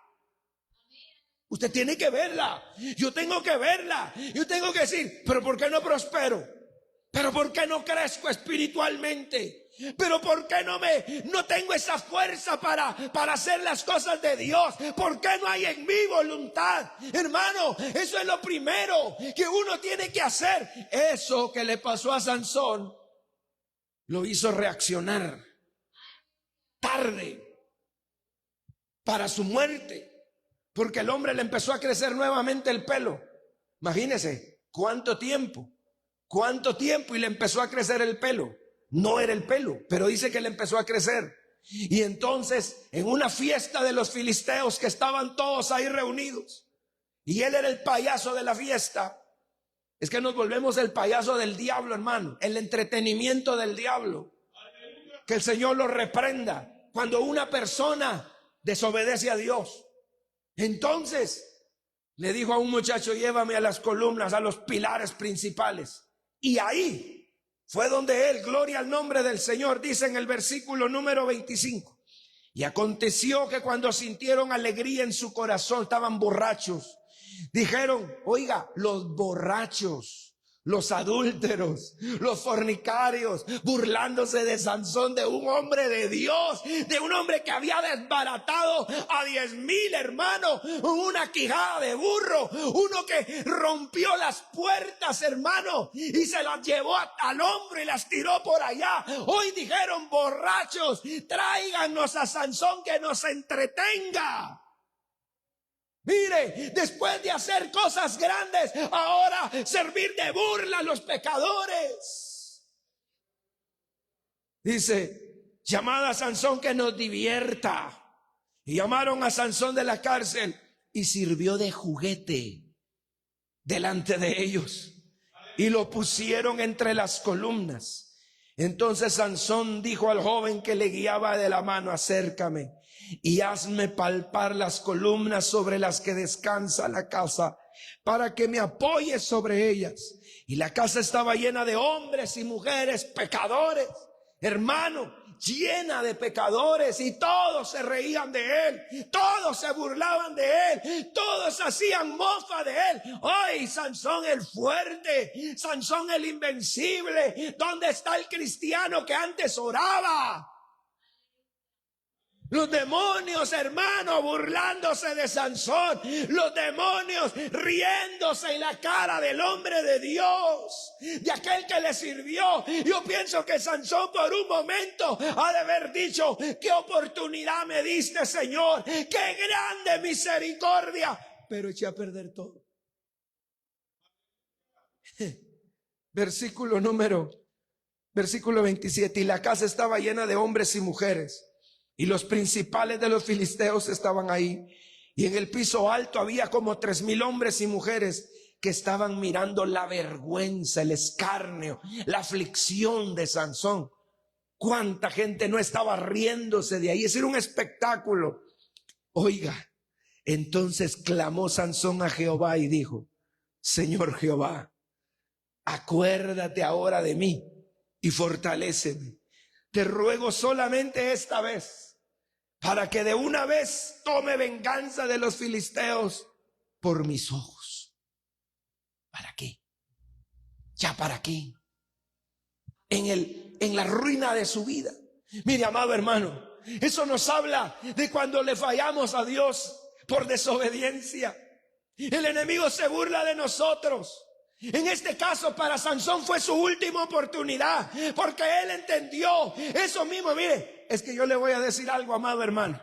Usted tiene que verla. Yo tengo que verla. Yo tengo que decir: pero ¿por qué no prospero? ¿Pero por qué no crezco espiritualmente? ¿Pero por qué no tengo esa fuerza para hacer las cosas de Dios? ¿Por qué no hay en mi voluntad? Hermano, eso es lo primero que uno tiene que hacer. Eso que le pasó a Sansón lo hizo reaccionar tarde para su muerte, porque el hombre le empezó a crecer nuevamente el pelo. Imagínese cuánto tiempo y le empezó a crecer el pelo. No era el pelo, pero dice que le empezó a crecer. Y entonces, en una fiesta de los filisteos, que estaban todos ahí reunidos, y él era el payaso de la fiesta. Es que nos volvemos el payaso del diablo, hermano, el entretenimiento del diablo. Que el Señor lo reprenda cuando una persona desobedece a Dios. Entonces le dijo a un muchacho: llévame a las columnas, a los pilares principales. Y ahí fue donde él, gloria al nombre del Señor, dice en el versículo número 25: y aconteció que cuando sintieron alegría en su corazón, estaban borrachos, dijeron, oiga, los borrachos, los adúlteros, los fornicarios, burlándose de Sansón, de un hombre de Dios, de un hombre que había desbaratado a 10,000 hermanos, una quijada de burro, uno que rompió las puertas, hermano, y se las llevó al hombro y las tiró por allá. Hoy dijeron: borrachos, tráiganos a Sansón que nos entretenga. Mire, después de hacer cosas grandes, ahora servir de burla a los pecadores. Dice: llamad a Sansón que nos divierta. Y llamaron a Sansón de la cárcel y sirvió de juguete delante de ellos. Y lo pusieron entre las columnas. Entonces Sansón dijo al joven que le guiaba de la mano: acércame y hazme palpar las columnas sobre las que descansa la casa, para que me apoye sobre ellas. Y la casa estaba llena de hombres y mujeres pecadores, hermano, llena de pecadores, y todos se reían de él, todos se burlaban de él, todos hacían mofa de él. ¡Ay, Sansón el fuerte! ¡Sansón el invencible! ¿Dónde está el cristiano que antes oraba? Los demonios, hermano, burlándose de Sansón. Los demonios riéndose en la cara del hombre de Dios, de aquel que le sirvió. Yo pienso que Sansón por un momento ha de haber dicho: qué oportunidad me diste, Señor, qué grande misericordia. pero eché a perder todo. Versículo 27, y la casa estaba llena de hombres y mujeres, y los principales de los filisteos estaban ahí, y en el piso alto había como 3,000 hombres y mujeres que estaban mirando la vergüenza, el escarnio, la aflicción de Sansón. Cuánta gente no estaba riéndose de ahí, ese era un espectáculo. Oiga, entonces clamó Sansón a Jehová y dijo: Señor Jehová, acuérdate ahora de mí y fortaléceme. Te ruego solamente esta vez, para que de una vez tome venganza de los filisteos por mis ojos. ¿Para qué? ¿Ya para qué? En la ruina de su vida. Mire, amado hermano, eso nos habla de cuando le fallamos a Dios por desobediencia. El enemigo se burla de nosotros. En este caso para Sansón fue su última oportunidad, porque él entendió eso mismo. Mire, es que yo le voy a decir algo, amado hermano.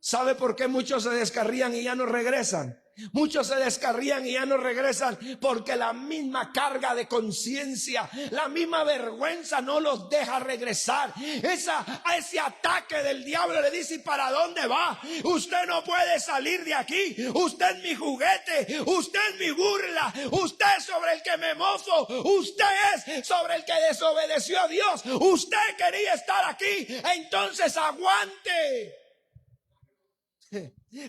¿Sabe por qué muchos se descarrían y ya no regresan? Muchos se descarrían y ya no regresan porque la misma carga de conciencia, la misma vergüenza no los deja regresar. Ese ataque del diablo le dice: ¿y para dónde va? Usted no puede salir de aquí. Usted es mi juguete, usted es mi burla, usted es sobre el que me mofo, usted es sobre el que desobedeció a Dios. Usted quería estar aquí, entonces aguante.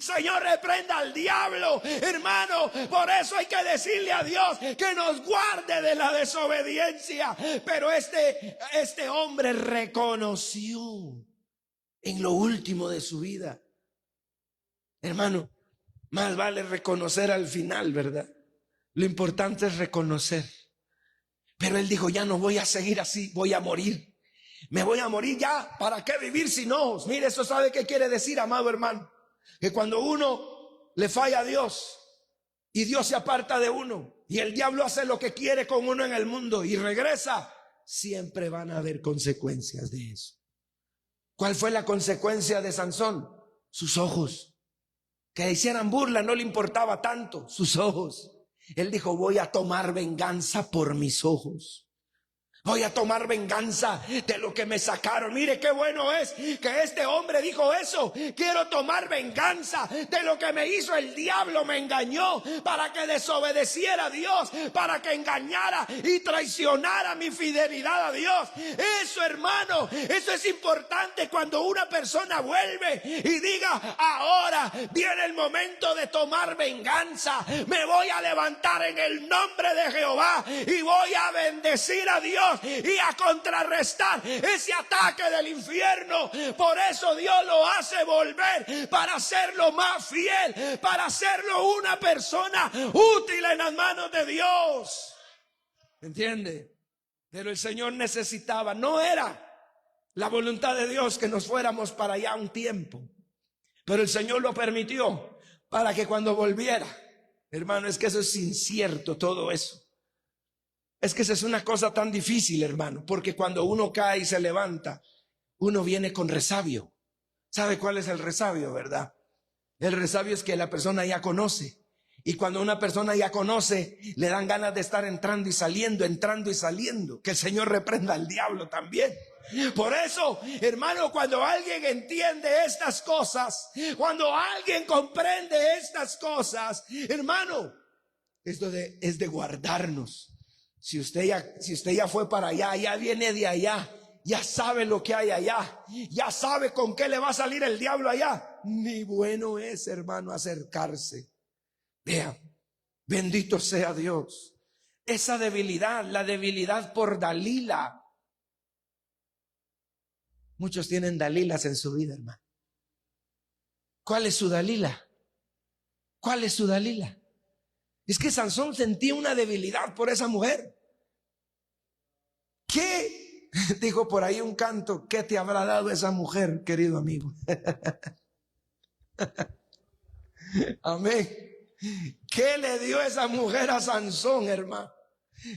Señor, reprenda al diablo, hermano. Por eso hay que decirle a Dios que nos guarde de la desobediencia. Pero este hombre reconoció en lo último de su vida. Hermano, más vale reconocer al final, ¿verdad? Lo importante es reconocer. Pero él dijo: ya no voy a seguir así, voy a morir. Me voy a morir ya. ¿Para qué vivir sin ojos? Mire, eso sabe qué quiere decir, amado hermano. Que cuando uno le falla a Dios y Dios se aparta de uno y el diablo hace lo que quiere con uno en el mundo y regresa, siempre van a haber consecuencias de eso. ¿Cuál fue la consecuencia de Sansón? Sus ojos. Que hicieran burla no le importaba tanto, sus ojos. Él dijo: voy a tomar venganza por mis ojos. Voy a tomar venganza de lo que me sacaron. Mire qué bueno es que este hombre dijo eso. Quiero tomar venganza de lo que me hizo el diablo. Me engañó para que desobedeciera a Dios, para que engañara y traicionara mi fidelidad a Dios. Eso, hermano, eso es importante cuando una persona vuelve y diga: ahora viene el momento de tomar venganza. Me voy a levantar en el nombre de Jehová y voy a bendecir a Dios y a contrarrestar ese ataque del infierno. Por eso Dios lo hace volver, para hacerlo más fiel, para hacerlo una persona útil en las manos de Dios. ¿Entiende? Pero el Señor necesitaba, no era la voluntad de Dios que nos fuéramos para allá un tiempo, pero el Señor lo permitió para que cuando volviera, hermano, es que eso es incierto, todo eso. Es que esa es una cosa tan difícil, hermano, porque cuando uno cae y se levanta, uno viene con resabio. ¿Sabe cuál es el resabio, verdad? El resabio es que la persona ya conoce. Y cuando una persona ya conoce, le dan ganas de estar entrando y saliendo, entrando y saliendo. Que el Señor reprenda al diablo también. Por eso, hermano, cuando alguien entiende estas cosas, cuando alguien comprende estas cosas, hermano, esto es de guardarnos. Si usted ya fue para allá, ya viene de allá, ya sabe lo que hay allá, ya sabe con qué le va a salir el diablo allá. Ni bueno es, hermano, acercarse. Vea, bendito sea Dios. Esa debilidad, la debilidad por Dalila. Muchos tienen Dalilas en su vida, hermano. ¿Cuál es su Dalila? ¿Cuál es su Dalila? Es que Sansón sentía una debilidad por esa mujer. ¿Qué? Dijo por ahí un canto: ¿qué te habrá dado esa mujer, querido amigo? Amén. ¿Qué le dio esa mujer a Sansón, hermano?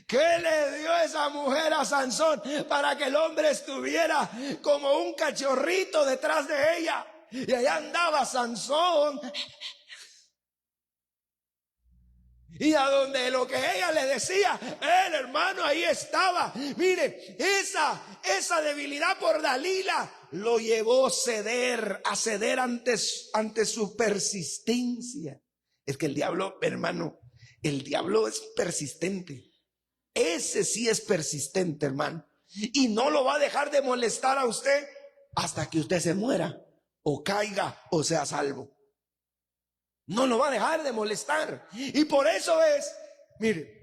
¿Qué le dio esa mujer a Sansón para que el hombre estuviera como un cachorrito detrás de ella? Y allá andaba Sansón Y a donde lo que ella le decía, el hermano ahí estaba. Mire, esa debilidad por Dalila lo llevó a ceder ante su persistencia. Es que el diablo, hermano, el diablo es persistente. Ese sí es persistente, hermano. Y no lo va a dejar de molestar a usted hasta que usted se muera, o caiga, o sea salvo. No lo va a dejar de molestar. Y por eso es, mire,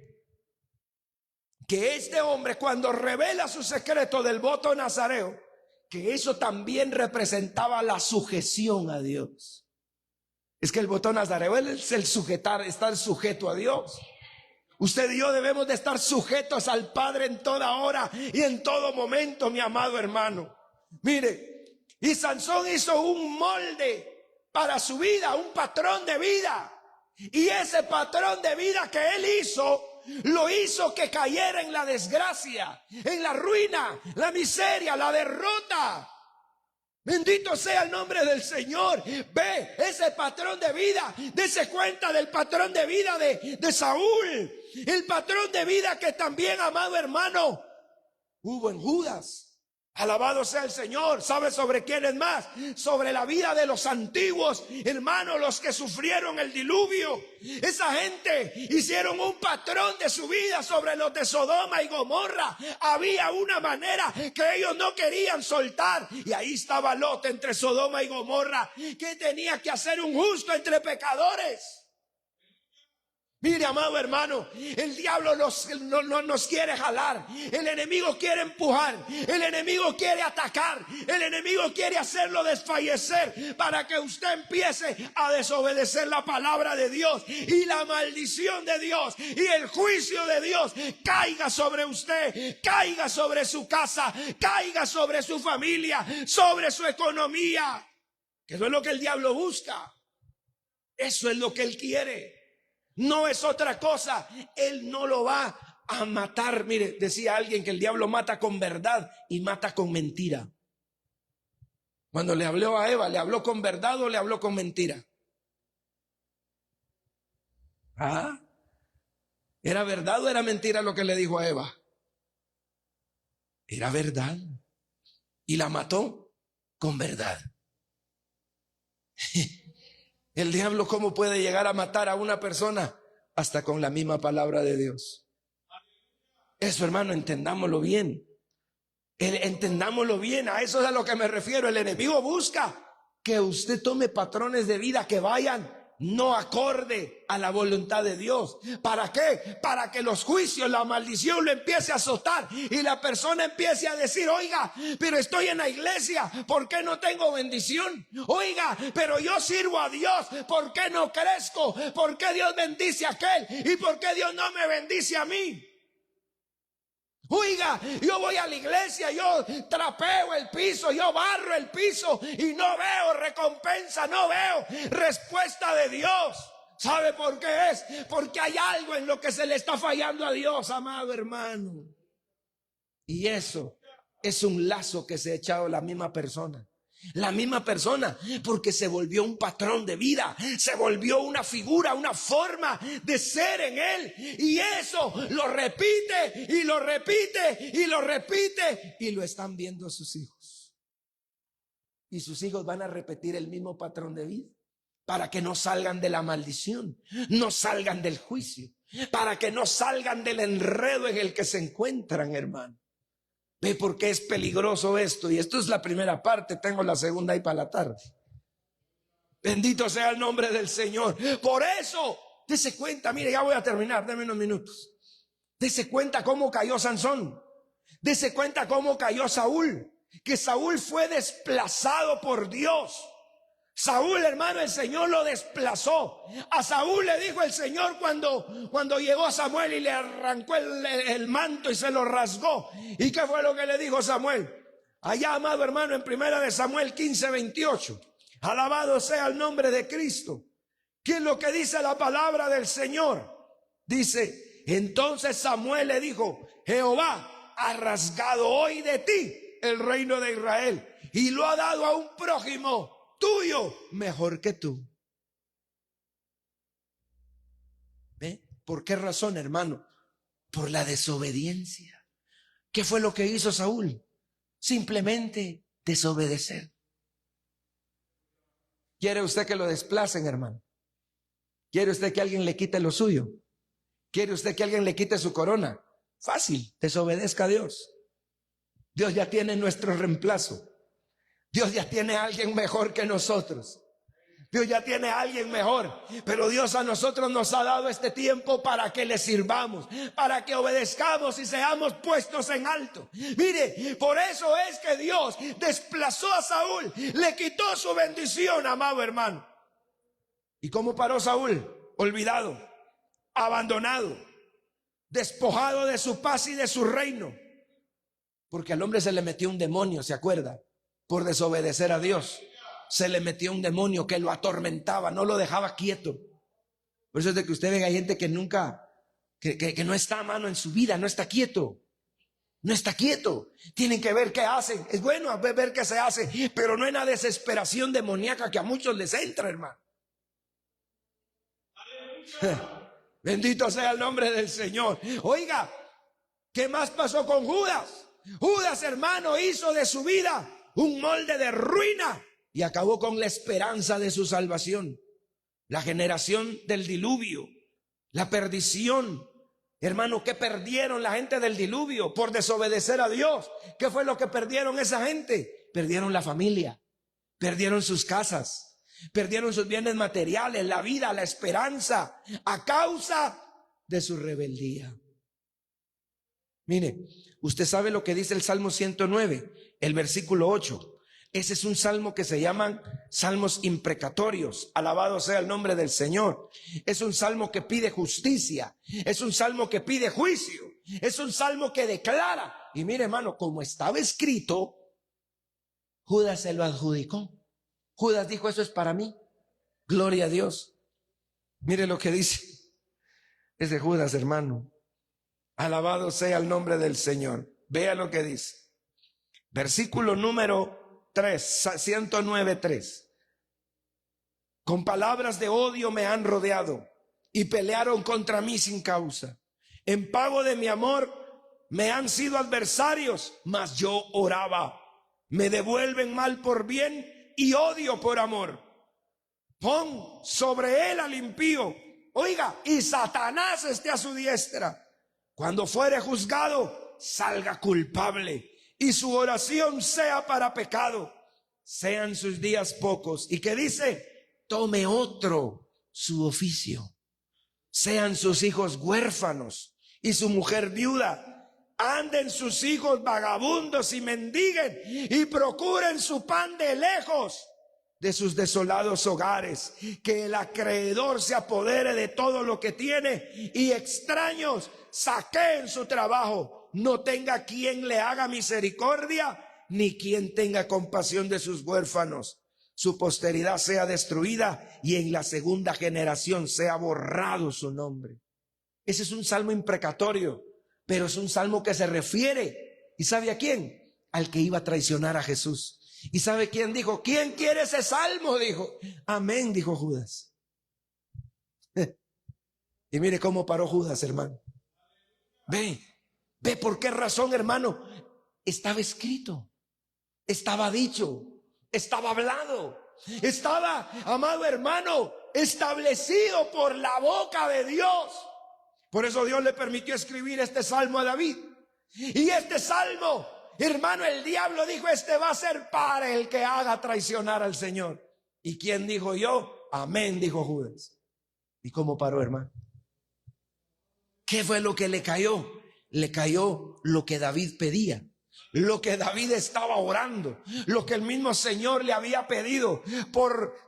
que este hombre cuando revela su secreto del voto nazareo, que eso también representaba la sujeción a Dios. Es que el voto nazareo es el sujetar, estar sujeto a Dios. Usted y yo debemos de estar sujetos al Padre en toda hora y en todo momento, mi amado hermano. Mire, y Sansón hizo un molde para su vida, un patrón de vida. Y ese patrón de vida que él hizo, lo hizo que cayera en la desgracia, en la ruina, la miseria, la derrota. Bendito sea el nombre del Señor. Ve ese patrón de vida. Dese cuenta del patrón de vida de Saúl. El patrón de vida que también, amado hermano, hubo en Judas. Alabado sea el Señor. ¿Sabe sobre quién es más? Sobre la vida de los antiguos, hermanos, los que sufrieron el diluvio. Esa gente hicieron un patrón de su vida sobre los de Sodoma y Gomorra. Había una manera que ellos no querían soltar. Y ahí estaba Lot entre Sodoma y Gomorra. ¿Qué tenía que hacer un justo entre pecadores? Mire, amado hermano, el diablo nos quiere jalar, el enemigo quiere empujar, el enemigo quiere atacar, el enemigo quiere hacerlo desfallecer para que usted empiece a desobedecer la palabra de Dios y la maldición de Dios y el juicio de Dios caiga sobre usted, caiga sobre su casa, caiga sobre su familia, sobre su economía. Que eso es lo que el diablo busca, eso es lo que él quiere. No es otra cosa. Él no lo va a matar. Mire, decía alguien que el diablo mata con verdad y mata con mentira. Cuando le habló a Eva, ¿le habló con verdad o le habló con mentira? ¿Ah? ¿Era verdad o era mentira lo que le dijo a Eva? Era verdad. Y la mató con verdad. El diablo, ¿cómo puede llegar a matar a una persona? Hasta con la misma palabra de Dios. Eso, hermano, entendámoslo bien. Entendámoslo bien, a eso es a lo que me refiero. El enemigo busca que usted tome patrones de vida que vayan no acorde a la voluntad de Dios. ¿Para qué? Para que los juicios, la maldición lo empiece a azotar y la persona empiece a decir: oiga, pero estoy en la iglesia, ¿por qué no tengo bendición? Oiga, pero yo sirvo a Dios, ¿por qué no crezco? ¿Por qué Dios bendice a aquel? ¿Y por qué Dios no me bendice a mí? Oiga, yo voy a la iglesia, yo trapeo el piso, yo barro el piso y no veo recompensa, no veo respuesta de Dios. ¿Sabe por qué es? Porque hay algo en lo que se le está fallando a Dios, amado hermano. Y eso es un lazo que se ha echado la misma persona. La misma persona, porque se volvió un patrón de vida, se volvió una figura, una forma de ser en él. Y eso lo repite y lo repite y lo repite. Y lo están viendo sus hijos. Y sus hijos van a repetir el mismo patrón de vida, para que no salgan de la maldición, no salgan del juicio, para que no salgan del enredo en el que se encuentran, hermano. Ve por qué es peligroso esto. Y esto es la primera parte. Tengo la segunda ahí para la tarde. Bendito sea el nombre del Señor. Por eso, dese cuenta. Mire, ya voy a terminar. Deme unos minutos. Dese cuenta cómo cayó Sansón. Dese cuenta cómo cayó Saúl. Que Saúl fue desplazado por Dios. Saúl, hermano, el Señor lo desplazó. A Saúl le dijo el Señor cuando llegó Samuel y le arrancó el manto y se lo rasgó. ¿Y qué fue lo que le dijo Samuel? Allá, amado hermano, en 1 Samuel 15:28. Alabado sea el nombre de Cristo. ¿Qué es lo que dice la palabra del Señor? Dice: entonces Samuel le dijo: Jehová ha rasgado hoy de ti el reino de Israel y lo ha dado a un prójimo tuyo mejor que tú. ¿Ve? ¿Por qué razón, hermano? Por la desobediencia. ¿Qué fue lo que hizo Saúl? Simplemente desobedecer. ¿Quiere usted que lo desplacen, hermano? ¿Quiere usted que alguien le quite lo suyo? ¿Quiere usted que alguien le quite su corona? Fácil, desobedezca a Dios. Dios ya tiene nuestro reemplazo. Dios ya tiene a alguien mejor que nosotros. Dios ya tiene a alguien mejor, pero Dios a nosotros nos ha dado este tiempo para que le sirvamos, para que obedezcamos y seamos puestos en alto. Mire, por eso es que Dios desplazó a Saúl, le quitó su bendición, amado hermano. ¿Y cómo paró Saúl? Olvidado, abandonado, despojado de su paz y de su reino, porque al hombre se le metió un demonio, ¿se acuerda? Por desobedecer a Dios. Se le metió un demonio que lo atormentaba, no lo dejaba quieto. Por eso es de que usted ve, hay gente que nunca, que no está a mano en su vida, no está quieto. No está quieto. Tienen que ver qué hacen. Es bueno ver qué se hace, pero no en la desesperación demoníaca que a muchos les entra, hermano. Bendito sea el nombre del Señor. Oiga, ¿qué más pasó con Judas? Judas, hermano, hizo de su vida un molde de ruina y acabó con la esperanza de su salvación. La generación del diluvio, la perdición. Hermano, ¿qué perdieron la gente del diluvio por desobedecer a Dios? ¿Qué fue lo que perdieron esa gente? Perdieron la familia, perdieron sus casas, perdieron sus bienes materiales, la vida, la esperanza, a causa de su rebeldía. Mire, usted sabe lo que dice el Salmo 109, el versículo 8. Ese es un salmo que se llaman salmos imprecatorios. Alabado sea el nombre del Señor. Es un salmo que pide justicia. Es un salmo que pide juicio. Es un salmo que declara. Y mire, hermano, como estaba escrito, Judas se lo adjudicó. Judas dijo, eso es para mí. Gloria a Dios. Mire lo que dice. Es de Judas, hermano. Alabado sea el nombre del Señor. Vea lo que dice. Versículo número 109:3. Con palabras de odio me han rodeado y pelearon contra mí sin causa. En pago de mi amor me han sido adversarios, mas yo oraba. Me devuelven mal por bien y odio por amor. Pon sobre él al impío. Oiga, y Satanás esté a su diestra. Cuando fuere juzgado, salga culpable. Y su oración sea para pecado. Sean sus días pocos. ¿Y qué dice? Tome otro su oficio. Sean sus hijos huérfanos y su mujer viuda. Anden sus hijos vagabundos y mendiguen y procuren su pan de lejos de sus desolados hogares. Que el acreedor se apodere de todo lo que tiene y extraños saqueen su trabajo. No tenga quien le haga misericordia, ni quien tenga compasión de sus huérfanos. Su posteridad sea destruida y en la segunda generación sea borrado su nombre. Ese es un salmo imprecatorio, pero es un salmo que se refiere, ¿y sabe a quién? Al que iba a traicionar a Jesús. ¿Y sabe quién dijo? ¿Quién quiere ese salmo? Dijo. Amén, dijo Judas. Y mire cómo paró Judas, hermano. Ve por qué razón, hermano. Estaba escrito, estaba dicho, estaba hablado, estaba, amado hermano, establecido por la boca de Dios. Por eso Dios le permitió escribir este salmo a David. Y este salmo, hermano, el diablo dijo, este va a ser para el que haga traicionar al Señor. ¿Y quién dijo yo? Amén, dijo Judas. ¿Y cómo paró, hermano? ¿Qué fue lo que le cayó? Le cayó lo que David pedía, lo que David estaba orando, lo que el mismo Señor le había pedido.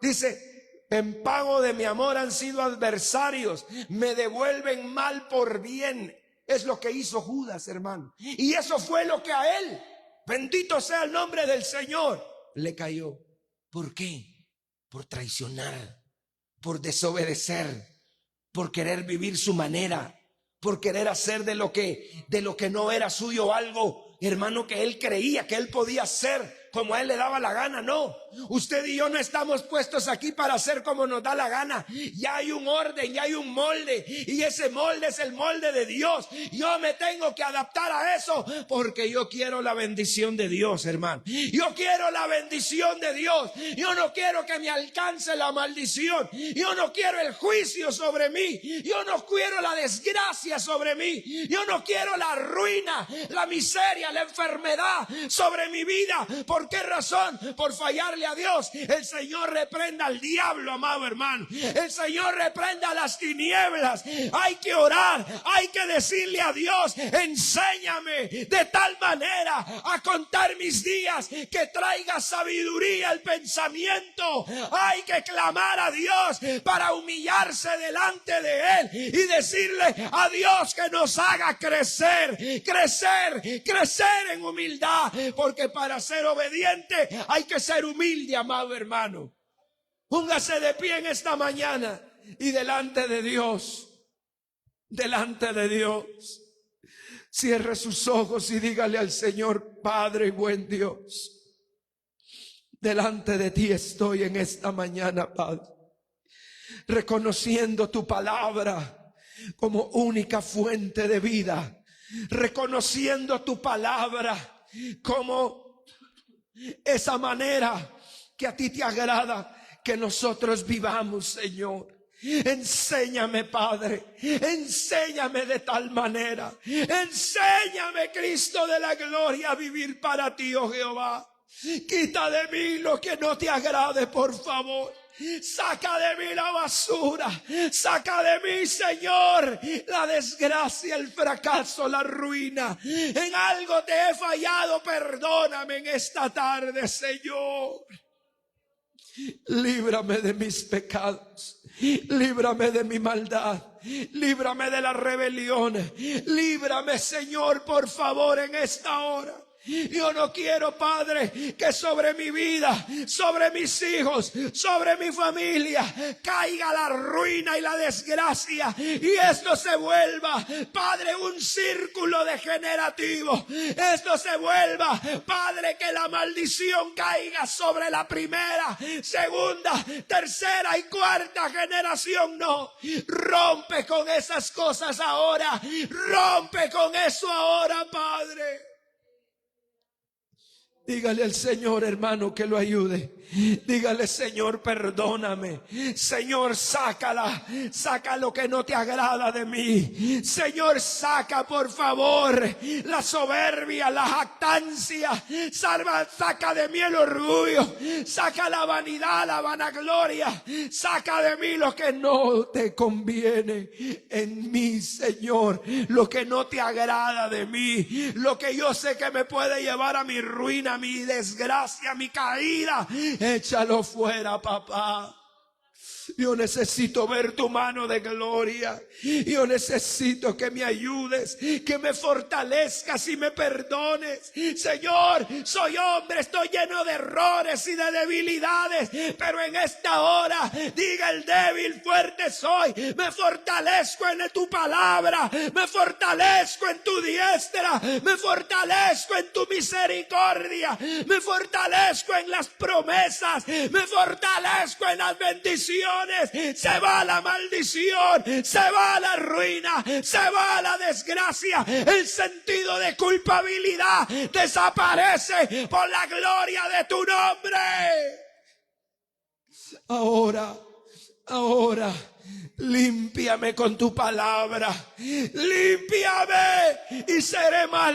Dice, en pago de mi amor han sido adversarios, me devuelven mal por bien. Es lo que hizo Judas, hermano. Y eso fue lo que a él, bendito sea el nombre del Señor, le cayó. ¿Por qué? Por traicionar, por desobedecer, por querer vivir su manera, por querer hacer de lo que no era suyo algo, hermano, que él creía que él podía hacer como a él le daba la gana. No, usted y yo no estamos puestos aquí para hacer como nos da la gana. Ya hay un orden, ya hay un molde, y ese molde es el molde de Dios. Yo me tengo que adaptar a eso porque yo quiero la bendición de Dios, hermano. Yo quiero la bendición de Dios. Yo no quiero que me alcance la maldición. Yo no quiero el juicio sobre mí. Yo no quiero la desgracia sobre mí. Yo no quiero la ruina, la miseria, la enfermedad sobre mi vida. ¿Por qué razón? Por fallarle a Dios. El Señor reprenda al diablo, amado hermano. El Señor reprenda las tinieblas. Hay que orar, hay que decirle a Dios: enséñame de tal manera a contar mis días que traiga sabiduría al pensamiento. Hay que clamar a Dios para humillarse delante de Él y decirle a Dios que nos haga crecer en humildad, porque para ser obediente hay que ser humilde, amado hermano. Póngase de pie en esta mañana y delante de Dios, cierre sus ojos y dígale al Señor: Padre y buen Dios, delante de ti estoy en esta mañana, Padre, reconociendo tu palabra como única fuente de vida, reconociendo tu palabra como esa manera que a ti te agrada que nosotros vivamos, Señor. Enséñame, Padre, enséñame de tal manera, enséñame, Cristo de la gloria, a vivir para ti, oh Jehová. Quita de mí lo que no te agrade, por favor. Saca de mí la basura, saca de mí, Señor, la desgracia, el fracaso, la ruina. En algo te he fallado, perdóname en esta tarde, Señor. Líbrame de mis pecados, líbrame de mi maldad, líbrame de las rebeliones, líbrame, Señor, por favor, en esta hora. Yo no quiero, Padre, que sobre mi vida, sobre mis hijos, sobre mi familia caiga la ruina y la desgracia, y esto se vuelva, Padre, un círculo degenerativo. Esto se vuelva, Padre, que la maldición caiga sobre la primera, segunda, tercera y cuarta generación. No, rompe con esas cosas ahora, rompe con eso ahora, Padre. Dígale al Señor, hermano, que lo ayude. Dígale: Señor, perdóname. Señor, saca lo que no te agrada de mí. Señor, saca, por favor, la soberbia, la jactancia. Saca de mí el orgullo. Saca la vanidad, la vanagloria. Saca de mí lo que no te conviene en mí, Señor. Lo que no te agrada de mí. Lo que yo sé que me puede llevar a mi ruina, mi desgracia, mi caída. Échalo fuera, papá. Yo necesito ver tu mano de gloria. Yo necesito que me ayudes, que me fortalezcas y me perdones. Señor, soy hombre, estoy lleno de errores y de debilidades, pero en esta hora diga el débil: fuerte soy. Me fortalezco en tu palabra, me fortalezco en tu diestra, me fortalezco en tu misericordia, me fortalezco en las promesas, me fortalezco en las bendiciones. Se va la maldición, se va la ruina, se va la desgracia. El sentido de culpabilidad desaparece por la gloria de tu nombre. Ahora, límpiame con tu palabra, límpiame y seré más